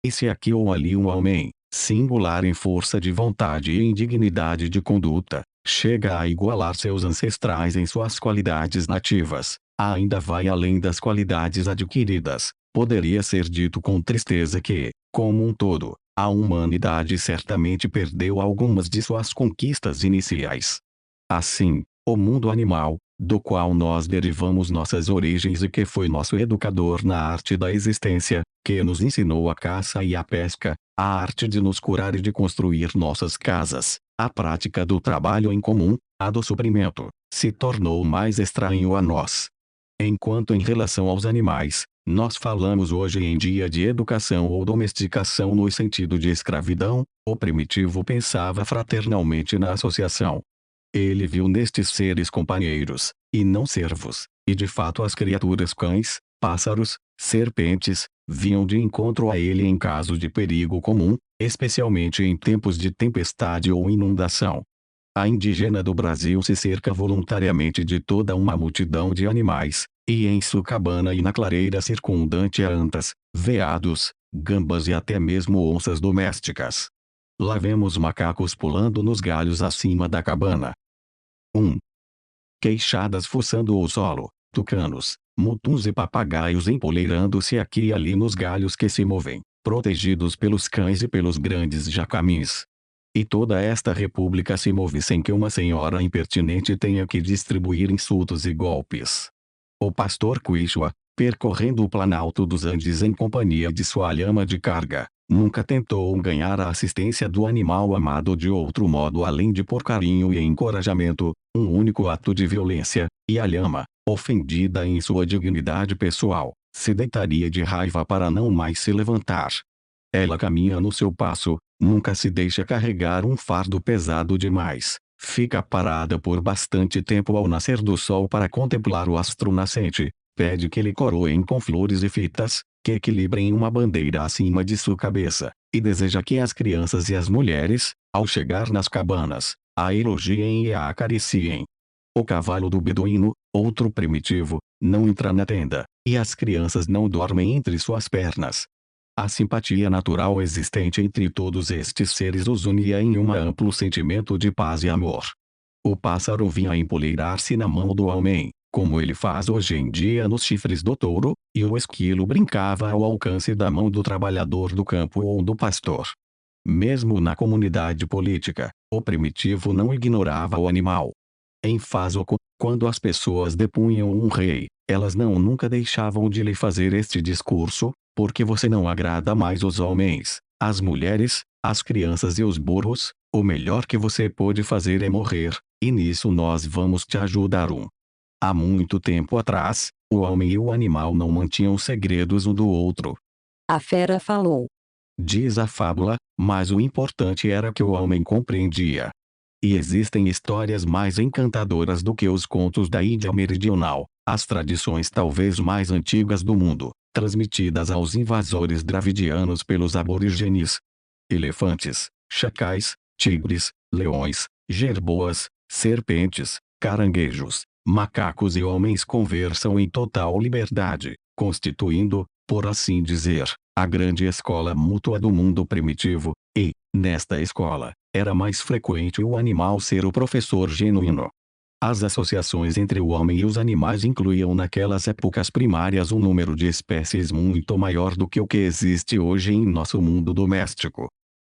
E se aqui ou ali um homem, singular em força de vontade e em dignidade de conduta, chega a igualar seus ancestrais em suas qualidades nativas, ainda vai além das qualidades adquiridas, poderia ser dito com tristeza que, como um todo, a humanidade certamente perdeu algumas de suas conquistas iniciais. Assim, o mundo animal, do qual nós derivamos nossas origens e que foi nosso educador na arte da existência, que nos ensinou a caça e a pesca, a arte de nos curar e de construir nossas casas, a prática do trabalho em comum, a do suprimento, se tornou mais estranho a nós. Enquanto em relação aos animais, nós falamos hoje em dia de educação ou domesticação no sentido de escravidão, o primitivo pensava fraternalmente na associação. Ele viu nestes seres companheiros, e não servos, e de fato as criaturas cães, pássaros, serpentes, vinham de encontro a ele em caso de perigo comum, especialmente em tempos de tempestade ou inundação. A indígena do Brasil se cerca voluntariamente de toda uma multidão de animais, e em sua cabana e na clareira circundante há antas, veados, gambas e até mesmo onças domésticas. Lá vemos macacos pulando nos galhos acima da cabana. 1. Queixadas fuçando o solo, tucanos, mutuns e papagaios empoleirando-se aqui e ali nos galhos que se movem, protegidos pelos cães e pelos grandes jacamins. E toda esta república se move sem que uma senhora impertinente tenha que distribuir insultos e golpes. O pastor Quichua, percorrendo o planalto dos Andes em companhia de sua lhama de carga, nunca tentou ganhar a assistência do animal amado de outro modo além de por carinho e encorajamento, um único ato de violência, e a lhama, ofendida em sua dignidade pessoal, se deitaria de raiva para não mais se levantar. Ela caminha no seu passo, nunca se deixa carregar um fardo pesado demais, fica parada por bastante tempo ao nascer do sol para contemplar o astro nascente, pede que lhe coroem com flores e fitas, que equilibrem uma bandeira acima de sua cabeça, e deseja que as crianças e as mulheres, ao chegar nas cabanas, a elogiem e a acariciem. O cavalo do beduíno, outro primitivo, não entra na tenda, e as crianças não dormem entre suas pernas. A simpatia natural existente entre todos estes seres os unia em um amplo sentimento de paz e amor. O pássaro vinha empoleirar-se na mão do homem, como ele faz hoje em dia nos chifres do touro, e o esquilo brincava ao alcance da mão do trabalhador do campo ou do pastor. Mesmo na comunidade política, o primitivo não ignorava o animal. Em Fasoco, quando as pessoas depunham um rei, elas nunca deixavam de lhe fazer este discurso: porque você não agrada mais os homens, as mulheres, as crianças e os burros, o melhor que você pode fazer é morrer, e nisso nós vamos te ajudar. Há muito tempo atrás, o homem e o animal não mantinham segredos um do outro. A fera falou. Diz a fábula, mas o importante era que o homem compreendia. E existem histórias mais encantadoras do que os contos da Índia Meridional, as tradições talvez mais antigas do mundo, transmitidas aos invasores dravidianos pelos aborígenes. Elefantes, chacais, tigres, leões, jerboas, serpentes, caranguejos, macacos e homens conversam em total liberdade, constituindo, por assim dizer, a grande escola mútua do mundo primitivo, e, nesta escola, era mais frequente o animal ser o professor genuíno. As associações entre o homem e os animais incluíam naquelas épocas primárias um número de espécies muito maior do que o que existe hoje em nosso mundo doméstico.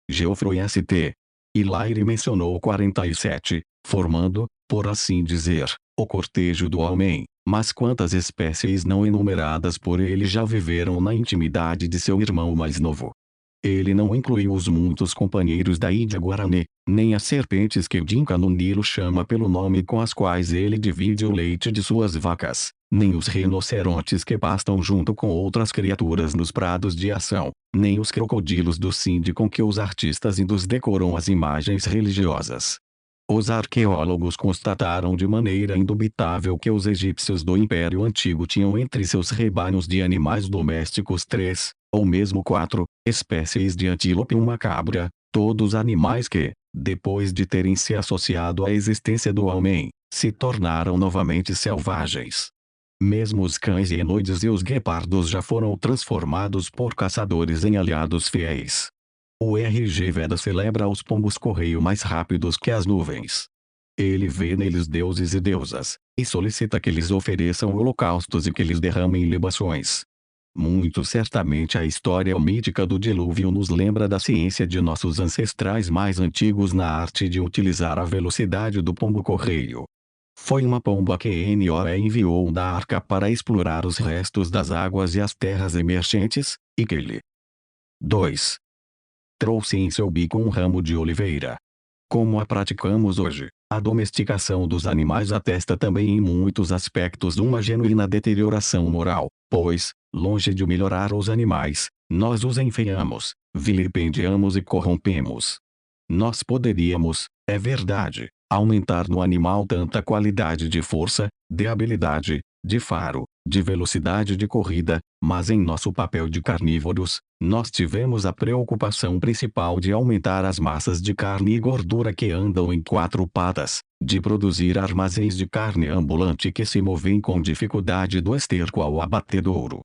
Geoffroy St. Hilaire mencionou 47, formando, por assim dizer, o cortejo do homem, mas quantas espécies não enumeradas por ele já viveram na intimidade de seu irmão mais novo? Ele não incluiu os muitos companheiros da Índia Guarani, nem as serpentes que o Dinka no Nilo chama pelo nome com as quais ele divide o leite de suas vacas, nem os rinocerontes que pastam junto com outras criaturas nos prados de ação, nem os crocodilos do Sindh com que os artistas hindus decoram as imagens religiosas. Os arqueólogos constataram de maneira indubitável que os egípcios do Império Antigo tinham entre seus rebanhos de animais domésticos 3, ou mesmo 4, espécies de antílope e uma cabra, todos animais que, depois de terem se associado à existência do homem, se tornaram novamente selvagens. Mesmo os cães hienoides e os guepardos já foram transformados por caçadores em aliados fiéis. O RG Veda celebra os pombos-correio mais rápidos que as nuvens. Ele vê neles deuses e deusas, e solicita que lhes ofereçam holocaustos e que lhes derramem libações. Muito certamente a história mítica do dilúvio nos lembra da ciência de nossos ancestrais mais antigos na arte de utilizar a velocidade do pombo-correio. Foi uma pomba que Noé enviou da arca para explorar os restos das águas e as terras emergentes, e que ele 2. Trouxe em seu bico um ramo de oliveira. Como a praticamos hoje, a domesticação dos animais atesta também em muitos aspectos uma genuína deterioração moral, pois, longe de melhorar os animais, nós os enfeiamos, vilipendiamos e corrompemos. Nós poderíamos, é verdade, aumentar no animal tanta qualidade de força, de habilidade, de faro, de velocidade de corrida, mas em nosso papel de carnívoros, nós tivemos a preocupação principal de aumentar as massas de carne e gordura que andam em quatro patas, de produzir armazéns de carne ambulante que se movem com dificuldade do esterco ao abatedouro.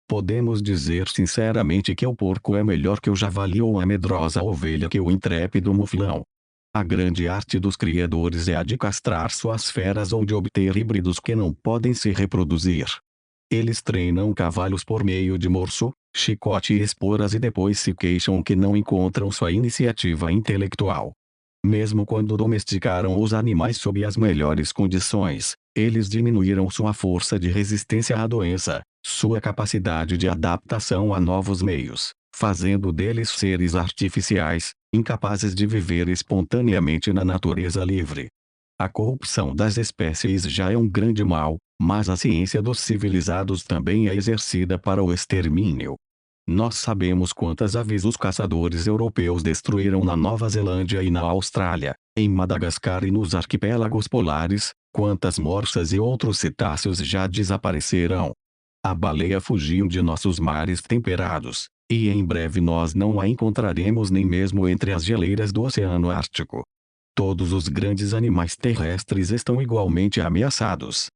Podemos dizer sinceramente que o porco é melhor que o javali ou a medrosa ovelha que o intrépido muflão. A grande arte dos criadores é a de castrar suas feras ou de obter híbridos que não podem se reproduzir. Eles treinam cavalos por meio de morso, chicote e esporas e depois se queixam que não encontram sua iniciativa intelectual. Mesmo quando domesticaram os animais sob as melhores condições, eles diminuíram sua força de resistência à doença, sua capacidade de adaptação a novos meios, fazendo deles seres artificiais, incapazes de viver espontaneamente na natureza livre. A corrupção das espécies já é um grande mal, mas a ciência dos civilizados também é exercida para o extermínio. Nós sabemos quantas aves os caçadores europeus destruíram na Nova Zelândia e na Austrália, em Madagascar e nos arquipélagos polares, quantas morsas e outros cetáceos já desapareceram. A baleia fugiu de nossos mares temperados, e em breve nós não a encontraremos nem mesmo entre as geleiras do Oceano Ártico. Todos os grandes animais terrestres estão igualmente ameaçados.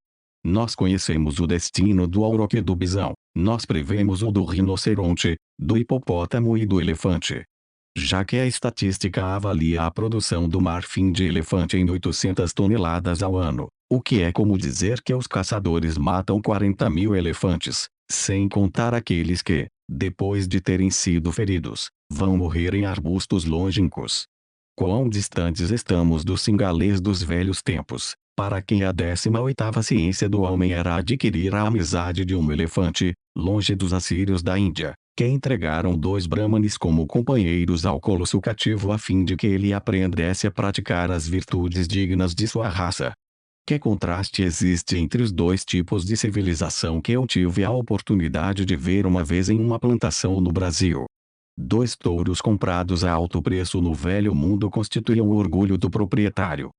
Nós conhecemos o destino do auroque e do bisão. Nós prevemos o do rinoceronte, do hipopótamo e do elefante. Já que a estatística avalia a produção do marfim de elefante em 800 toneladas ao ano, o que é como dizer que os caçadores matam 40.000 elefantes, sem contar aqueles que, depois de terem sido feridos, vão morrer em arbustos longínquos. Quão distantes estamos dos cingalês dos velhos tempos, para quem a 18ª ciência do homem era adquirir a amizade de um elefante, longe dos assírios da Índia, que entregaram 2 brahmanes como companheiros ao colosso cativo a fim de que ele aprendesse a praticar as virtudes dignas de sua raça. Que contraste existe entre os 2 tipos de civilização que eu tive a oportunidade de ver uma vez em uma plantação no Brasil. 2 touros comprados a alto preço no velho mundo constituíam o orgulho do proprietário.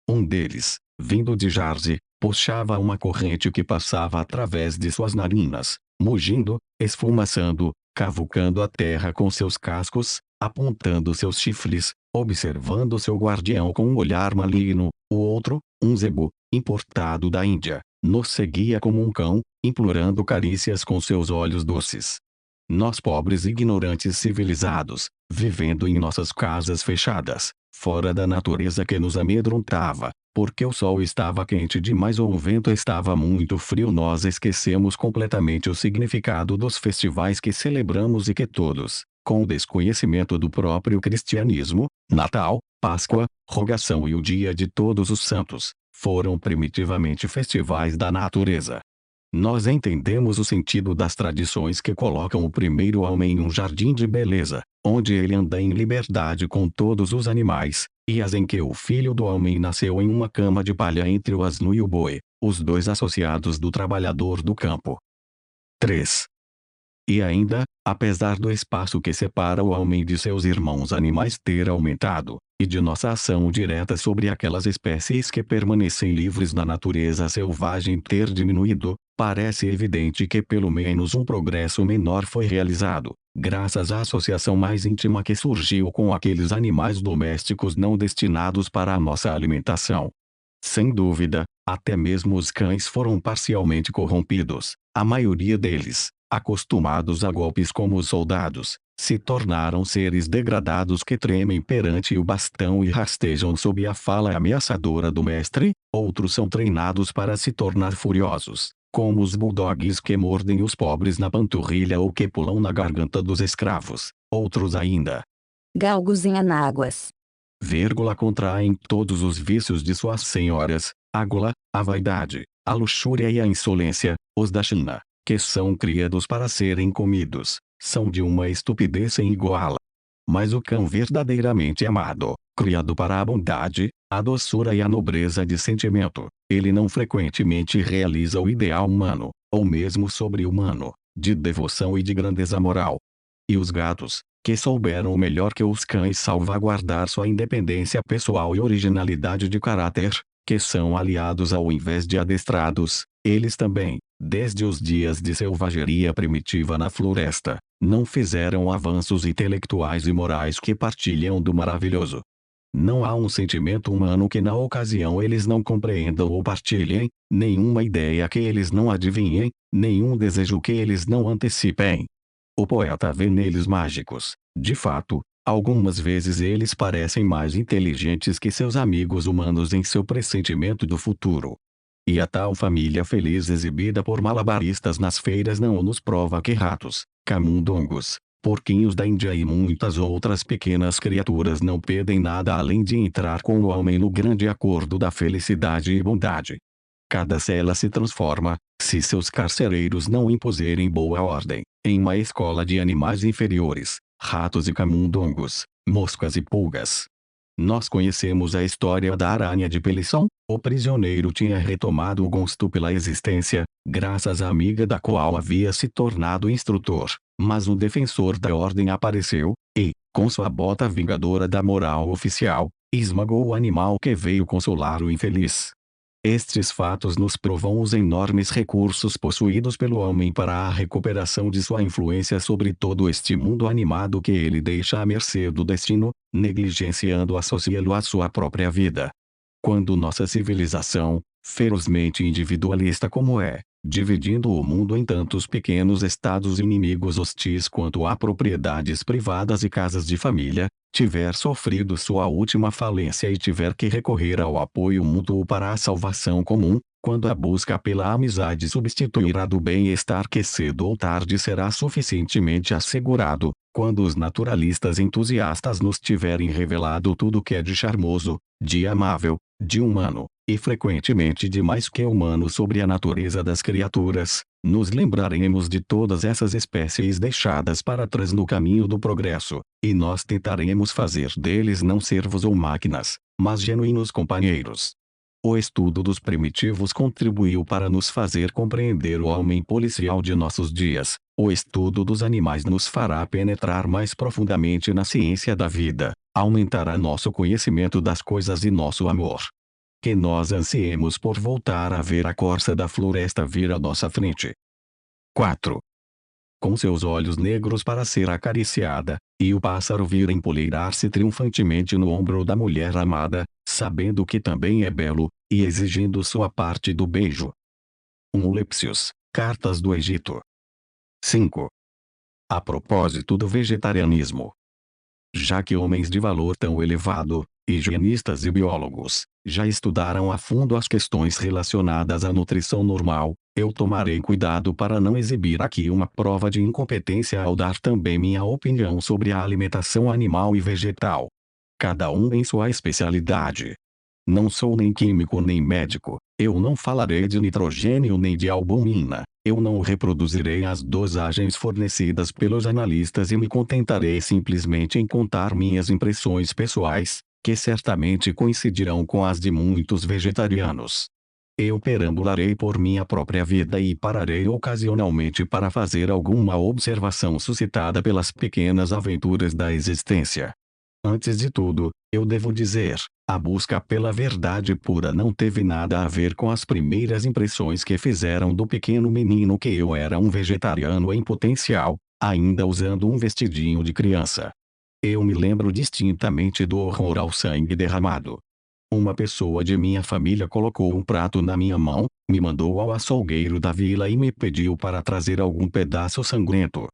Um deles, vindo de Jarze, puxava uma corrente que passava através de suas narinas, mugindo, esfumaçando, cavucando a terra com seus cascos, apontando seus chifres, observando seu guardião com um olhar maligno. O outro, um zebu, importado da Índia, nos seguia como um cão, implorando carícias com seus olhos doces. Nós pobres ignorantes civilizados, vivendo em nossas casas fechadas, fora da natureza que nos amedrontava, porque o sol estava quente demais ou o vento estava muito frio, nós esquecemos completamente o significado dos festivais que celebramos e que todos, com o desconhecimento do próprio cristianismo, Natal, Páscoa, Rogação e o Dia de Todos os Santos, foram primitivamente festivais da natureza. Nós entendemos o sentido das tradições que colocam o primeiro homem em um jardim de beleza, onde ele anda em liberdade com todos os animais, e as em que o filho do homem nasceu em uma cama de palha entre o asno e o boi, os 2 associados do trabalhador do campo. 3. E ainda, apesar do espaço que separa o homem de seus irmãos animais ter aumentado, e de nossa ação direta sobre aquelas espécies que permanecem livres na natureza selvagem ter diminuído, parece evidente que pelo menos um progresso menor foi realizado, graças à associação mais íntima que surgiu com aqueles animais domésticos não destinados para a nossa alimentação. Sem dúvida, até mesmo os cães foram parcialmente corrompidos. A maioria deles, acostumados a golpes como os soldados, se tornaram seres degradados que tremem perante o bastão e rastejam sob a fala ameaçadora do mestre. Outros são treinados para se tornar furiosos, como os bulldogs que mordem os pobres na panturrilha ou que pulam na garganta dos escravos. Outros ainda, galgos em anáguas, contraem todos os vícios de suas senhoras, a gula, a vaidade, a luxúria e a insolência. Os da China, que são criados para serem comidos, são de uma estupidez sem igual. Mas o cão verdadeiramente amado, criado para a bondade, a doçura e a nobreza de sentimento, ele não frequentemente realiza o ideal humano, ou mesmo sobre-humano, de devoção e de grandeza moral. E os gatos, que souberam melhor que os cães salvaguardar sua independência pessoal e originalidade de caráter, que são aliados ao invés de adestrados, eles também, desde os dias de selvageria primitiva na floresta, não fizeram avanços intelectuais e morais que partilham do maravilhoso. Não há um sentimento humano que na ocasião eles não compreendam ou partilhem, nenhuma ideia que eles não adivinhem, nenhum desejo que eles não antecipem. O poeta vê neles mágicos. De fato, algumas vezes eles parecem mais inteligentes que seus amigos humanos em seu pressentimento do futuro. E a tal família feliz exibida por malabaristas nas feiras não nos prova que ratos, camundongos, porquinhos da Índia e muitas outras pequenas criaturas não pedem nada além de entrar com o homem no grande acordo da felicidade e bondade. Cada cela se transforma, se seus carcereiros não impuserem boa ordem, em uma escola de animais inferiores, ratos e camundongos, moscas e pulgas. Nós conhecemos a história da aranha de Pelição. O prisioneiro tinha retomado o gosto pela existência, graças à amiga da qual havia se tornado instrutor, mas um defensor da ordem apareceu, e, com sua bota vingadora da moral oficial, esmagou o animal que veio consolar o infeliz. Estes fatos nos provam os enormes recursos possuídos pelo homem para a recuperação de sua influência sobre todo este mundo animado que ele deixa à mercê do destino, negligenciando associá-lo à sua própria vida. Quando nossa civilização, ferozmente individualista como é, dividindo o mundo em tantos pequenos estados inimigos hostis quanto a propriedades privadas e casas de família, tiver sofrido sua última falência e tiver que recorrer ao apoio mútuo para a salvação comum, quando a busca pela amizade substituirá do bem-estar que cedo ou tarde será suficientemente assegurado, quando os naturalistas entusiastas nos tiverem revelado tudo que é de charmoso, de amável, de humano, e frequentemente de mais que humano sobre a natureza das criaturas, nos lembraremos de todas essas espécies deixadas para trás no caminho do progresso, e nós tentaremos fazer deles não servos ou máquinas, mas genuínos companheiros. O estudo dos primitivos contribuiu para nos fazer compreender o homem policial de nossos dias. O estudo dos animais nos fará penetrar mais profundamente na ciência da vida, aumentará nosso conhecimento das coisas e nosso amor. Que nós ansiemos por voltar a ver a corça da floresta vir à nossa frente. 4. Com seus olhos negros para ser acariciada, e o pássaro vir empoleirar-se triunfantemente no ombro da mulher amada, sabendo que também é belo, e exigindo sua parte do beijo. 1 Lepsius, Cartas do Egito. 5. A propósito do vegetarianismo. Já que homens de valor tão elevado, higienistas e biólogos, já estudaram a fundo as questões relacionadas à nutrição normal, eu tomarei cuidado para não exibir aqui uma prova de incompetência ao dar também minha opinião sobre a alimentação animal e vegetal. Cada um em sua especialidade. Não sou nem químico nem médico, eu não falarei de nitrogênio nem de albumina, eu não reproduzirei as dosagens fornecidas pelos analistas e me contentarei simplesmente em contar minhas impressões pessoais, que certamente coincidirão com as de muitos vegetarianos. Eu perambularei por minha própria vida e pararei ocasionalmente para fazer alguma observação suscitada pelas pequenas aventuras da existência. Antes de tudo, eu devo dizer, a busca pela verdade pura não teve nada a ver com as primeiras impressões que fizeram do pequeno menino que eu era um vegetariano em potencial, ainda usando um vestidinho de criança. Eu me lembro distintamente do horror ao sangue derramado. Uma pessoa de minha família colocou um prato na minha mão, me mandou ao açougueiro da vila e me pediu para trazer algum pedaço sangrento.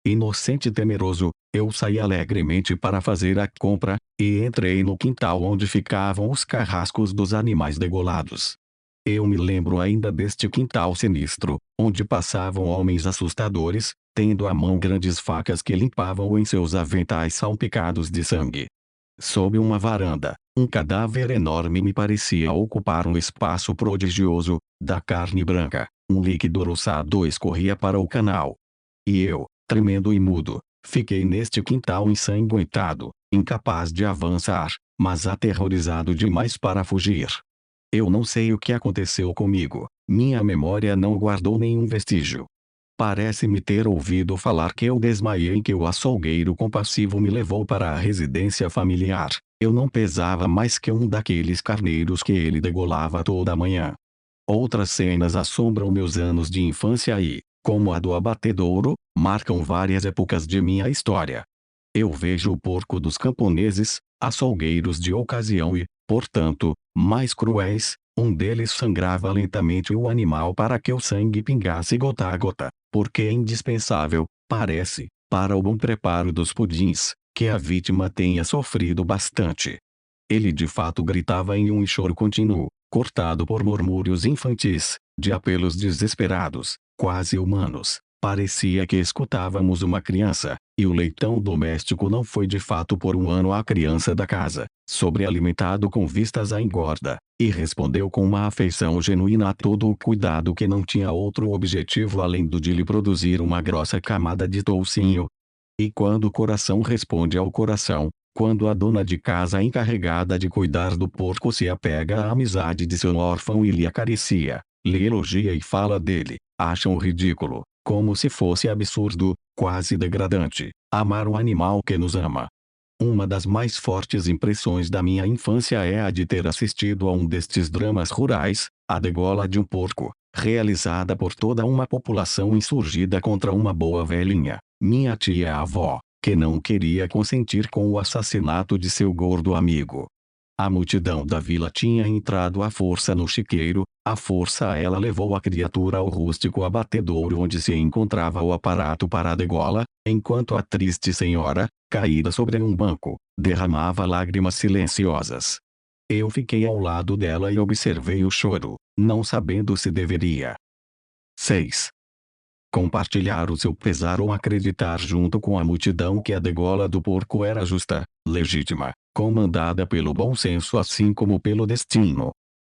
Inocente e temeroso, eu saí alegremente para fazer a compra, e entrei no quintal onde ficavam os carrascos dos animais degolados. Eu me lembro ainda deste quintal sinistro, onde passavam homens assustadores, tendo à mão grandes facas que limpavam em seus aventais salpicados de sangue. Sob uma varanda, um cadáver enorme me parecia ocupar um espaço prodigioso, da carne branca, um líquido roçado escorria para o canal. E eu, tremendo e mudo, fiquei neste quintal ensanguentado, incapaz de avançar, mas aterrorizado demais para fugir. Eu não sei o que aconteceu comigo, minha memória não guardou nenhum vestígio. Parece-me ter ouvido falar que eu desmaiei e que o açougueiro compassivo me levou para a residência familiar. Eu não pesava mais que um daqueles carneiros que ele degolava toda manhã. Outras cenas assombram meus anos de infância e, como a do abatedouro, marcam várias épocas de minha história. Eu vejo o porco dos camponeses, açougueiros de ocasião e, portanto, mais cruéis. Um deles sangrava lentamente o animal para que o sangue pingasse gota a gota, porque é indispensável, parece, para o bom preparo dos pudins, que a vítima tenha sofrido bastante. Ele de fato gritava em um choro contínuo, cortado por murmúrios infantis, de apelos desesperados, quase humanos. Parecia que escutávamos uma criança, e o leitão doméstico não foi de fato por um ano a criança da casa, sobrealimentado com vistas à engorda, e respondeu com uma afeição genuína a todo o cuidado que não tinha outro objetivo além do de lhe produzir uma grossa camada de toucinho. E quando o coração responde ao coração, quando a dona de casa encarregada de cuidar do porco se apega à amizade de seu órfão e lhe acaricia, lhe elogia e fala dele, acham ridículo, como se fosse absurdo, quase degradante, amar um animal que nos ama. Uma das mais fortes impressões da minha infância é a de ter assistido a um destes dramas rurais, a degola de um porco, realizada por toda uma população insurgida contra uma boa velhinha, minha tia-avó, que não queria consentir com o assassinato de seu gordo amigo. A multidão da vila tinha entrado à força no chiqueiro, à força ela levou a criatura ao rústico abatedouro onde se encontrava o aparato para a degola, enquanto a triste senhora, caída sobre um banco, derramava lágrimas silenciosas. Eu fiquei ao lado dela e observei o choro, não sabendo se deveria. 6. Compartilhar o seu pesar ou acreditar junto com a multidão que a degola do porco era justa, legítima, comandada pelo bom senso assim como pelo destino.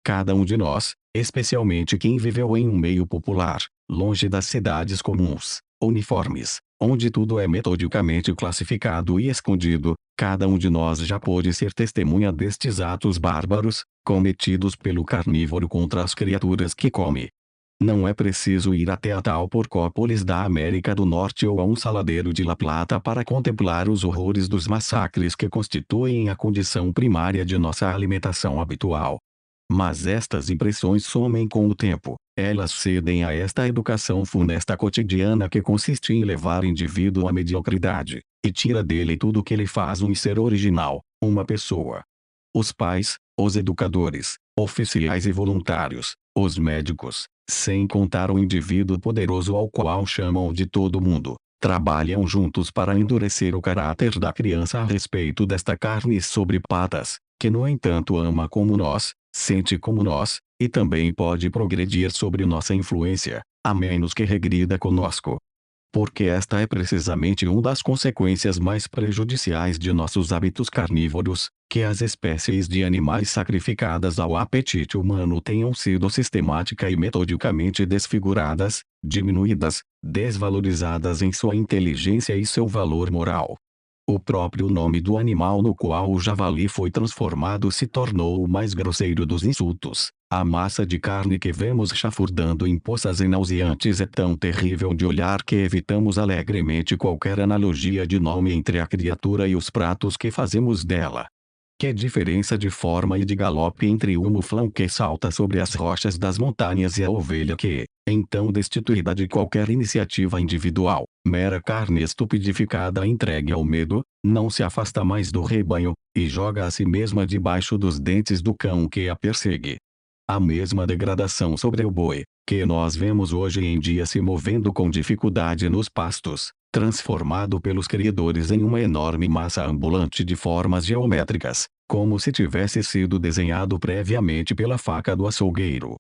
Cada um de nós, especialmente quem viveu em um meio popular, longe das cidades comuns, uniformes, onde tudo é metodicamente classificado e escondido, cada um de nós já pôde ser testemunha destes atos bárbaros, cometidos pelo carnívoro contra as criaturas que come. Não é preciso ir até a tal porcópolis da América do Norte ou a um saladeiro de La Plata para contemplar os horrores dos massacres que constituem a condição primária de nossa alimentação habitual. Mas estas impressões somem com o tempo, elas cedem a esta educação funesta cotidiana que consiste em levar o indivíduo à mediocridade, e tira dele tudo que lhe faz um ser original, uma pessoa. Os pais, os educadores, oficiais e voluntários, os médicos, sem contar o indivíduo poderoso ao qual chamam de todo mundo, trabalham juntos para endurecer o caráter da criança a respeito desta carne sobre patas, que no entanto ama como nós, sente como nós, e também pode progredir sobre nossa influência, a menos que regrida conosco. Porque esta é precisamente uma das consequências mais prejudiciais de nossos hábitos carnívoros, que as espécies de animais sacrificadas ao apetite humano tenham sido sistemática e metodicamente desfiguradas, diminuídas, desvalorizadas em sua inteligência e seu valor moral. O próprio nome do animal no qual o javali foi transformado se tornou o mais grosseiro dos insultos. A massa de carne que vemos chafurdando em poças nauseantes é tão terrível de olhar que evitamos alegremente qualquer analogia de nome entre a criatura e os pratos que fazemos dela. Que diferença de forma e de galope entre o muflão que salta sobre as rochas das montanhas e a ovelha que, então destituída de qualquer iniciativa individual, mera carne estupidificada entregue ao medo, não se afasta mais do rebanho, e joga a si mesma debaixo dos dentes do cão que a persegue. A mesma degradação sobre o boi, que nós vemos hoje em dia se movendo com dificuldade nos pastos, transformado pelos criadores em uma enorme massa ambulante de formas geométricas, como se tivesse sido desenhado previamente pela faca do açougueiro.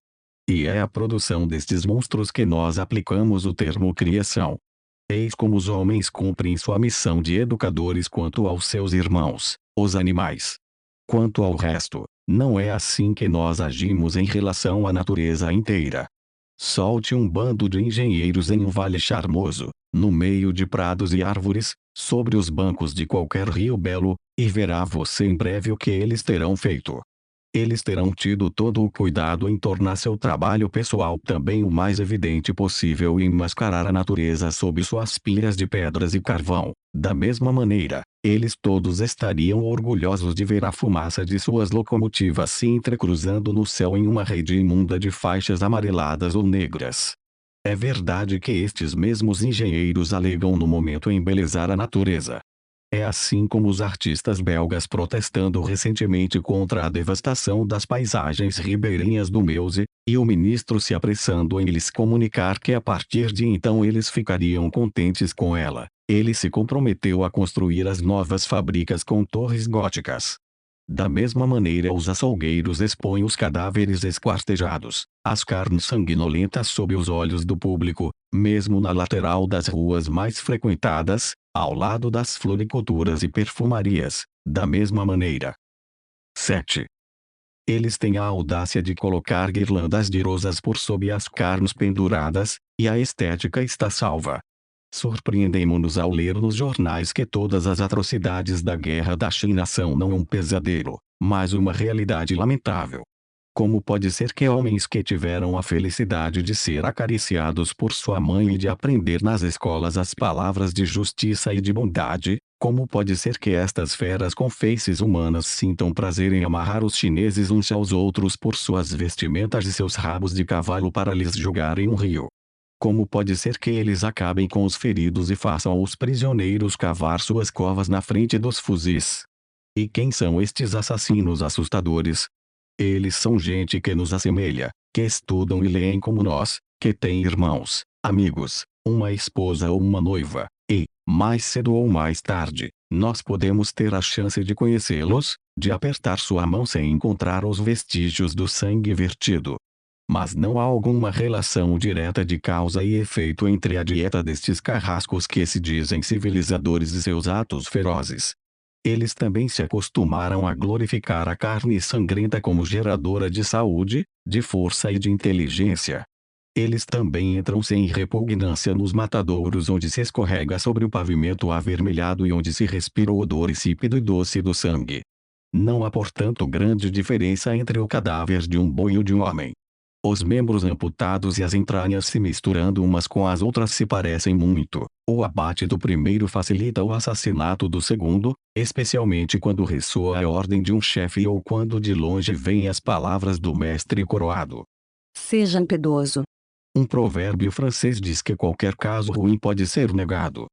E é a produção destes monstros que nós aplicamos o termo criação. Eis como os homens cumprem sua missão de educadores quanto aos seus irmãos, os animais. Quanto ao resto, não é assim que nós agimos em relação à natureza inteira. Solte um bando de engenheiros em um vale charmoso, no meio de prados e árvores, sobre os bancos de qualquer rio belo, e verá você em breve o que eles terão feito. Eles terão tido todo o cuidado em tornar seu trabalho pessoal também o mais evidente possível e mascarar a natureza sob suas pilhas de pedras e carvão. Da mesma maneira, eles todos estariam orgulhosos de ver a fumaça de suas locomotivas se entrecruzando no céu em uma rede imunda de faixas amareladas ou negras. É verdade que estes mesmos engenheiros alegam no momento embelezar a natureza. É assim como os artistas belgas protestando recentemente contra a devastação das paisagens ribeirinhas do Meuse, e o ministro se apressando em lhes comunicar que a partir de então eles ficariam contentes com ela. Ele se comprometeu a construir as novas fábricas com torres góticas. Da mesma maneira os açougueiros expõem os cadáveres esquartejados, as carnes sanguinolentas sob os olhos do público, mesmo na lateral das ruas mais frequentadas, ao lado das floriculturas e perfumarias, da mesma maneira. 7. Eles têm a audácia de colocar guirlandas de rosas por sob as carnes penduradas, e a estética está salva. Surpreendemo-nos ao ler nos jornais que todas as atrocidades da guerra da China são não um pesadelo, mas uma realidade lamentável. Como pode ser que homens que tiveram a felicidade de ser acariciados por sua mãe e de aprender nas escolas as palavras de justiça e de bondade, como pode ser que estas feras com feices humanas sintam prazer em amarrar os chineses uns aos outros por suas vestimentas e seus rabos de cavalo para lhes jogarem um rio? Como pode ser que eles acabem com os feridos e façam os prisioneiros cavar suas covas na frente dos fuzis? E quem são estes assassinos assustadores? Eles são gente que nos assemelha, que estudam e leem como nós, que tem irmãos, amigos, uma esposa ou uma noiva, e, mais cedo ou mais tarde, nós podemos ter a chance de conhecê-los, de apertar sua mão sem encontrar os vestígios do sangue vertido. Mas não há alguma relação direta de causa e efeito entre a dieta destes carrascos que se dizem civilizadores e seus atos ferozes. Eles também se acostumaram a glorificar a carne sangrenta como geradora de saúde, de força e de inteligência. Eles também entram sem repugnância nos matadouros onde se escorrega sobre o pavimento avermelhado e onde se respira o odor insípido e doce do sangue. Não há portanto grande diferença entre o cadáver de um boi e o de um homem. Os membros amputados e as entranhas se misturando umas com as outras se parecem muito. O abate do primeiro facilita o assassinato do segundo, especialmente quando ressoa a ordem de um chefe ou quando de longe vêm as palavras do mestre coroado. Seja impiedoso. Um provérbio francês diz que qualquer caso ruim pode ser negado.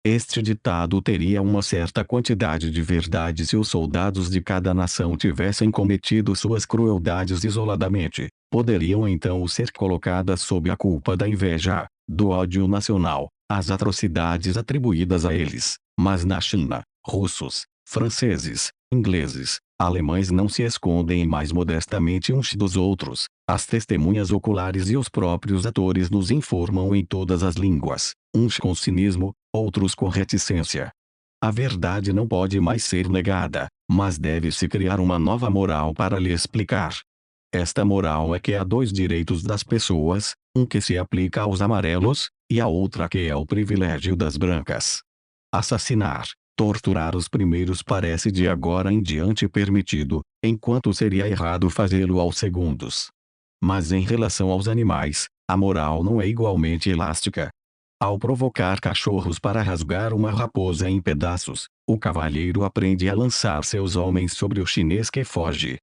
Este ditado teria uma certa quantidade de verdade se os soldados de cada nação tivessem cometido suas crueldades isoladamente. Poderiam então ser colocadas sob a culpa da inveja, do ódio nacional, as atrocidades atribuídas a eles. Mas na China, russos, franceses, ingleses, alemães não se escondem mais modestamente uns dos outros. As testemunhas oculares e os próprios atores nos informam em todas as línguas, uns com cinismo, outros com reticência. A verdade não pode mais ser negada, mas deve-se criar uma nova moral para lhe explicar. Esta moral é que há dois direitos das pessoas, um que se aplica aos amarelos, e a outra que é o privilégio das brancas. Assassinar, torturar os primeiros parece de agora em diante permitido, enquanto seria errado fazê-lo aos segundos. Mas em relação aos animais, a moral não é igualmente elástica. Ao provocar cachorros para rasgar uma raposa em pedaços, o cavalheiro aprende a lançar seus homens sobre o chinês que foge.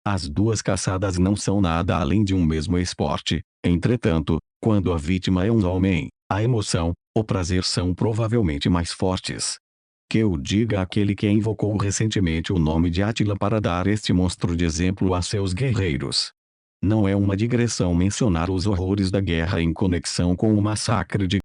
As duas caçadas não são nada além de um mesmo esporte, entretanto, quando a vítima é um homem, a emoção, o prazer são provavelmente mais fortes. Que o diga aquele que invocou recentemente o nome de Átila para dar este monstro de exemplo a seus guerreiros. Não é uma digressão mencionar os horrores da guerra em conexão com o massacre de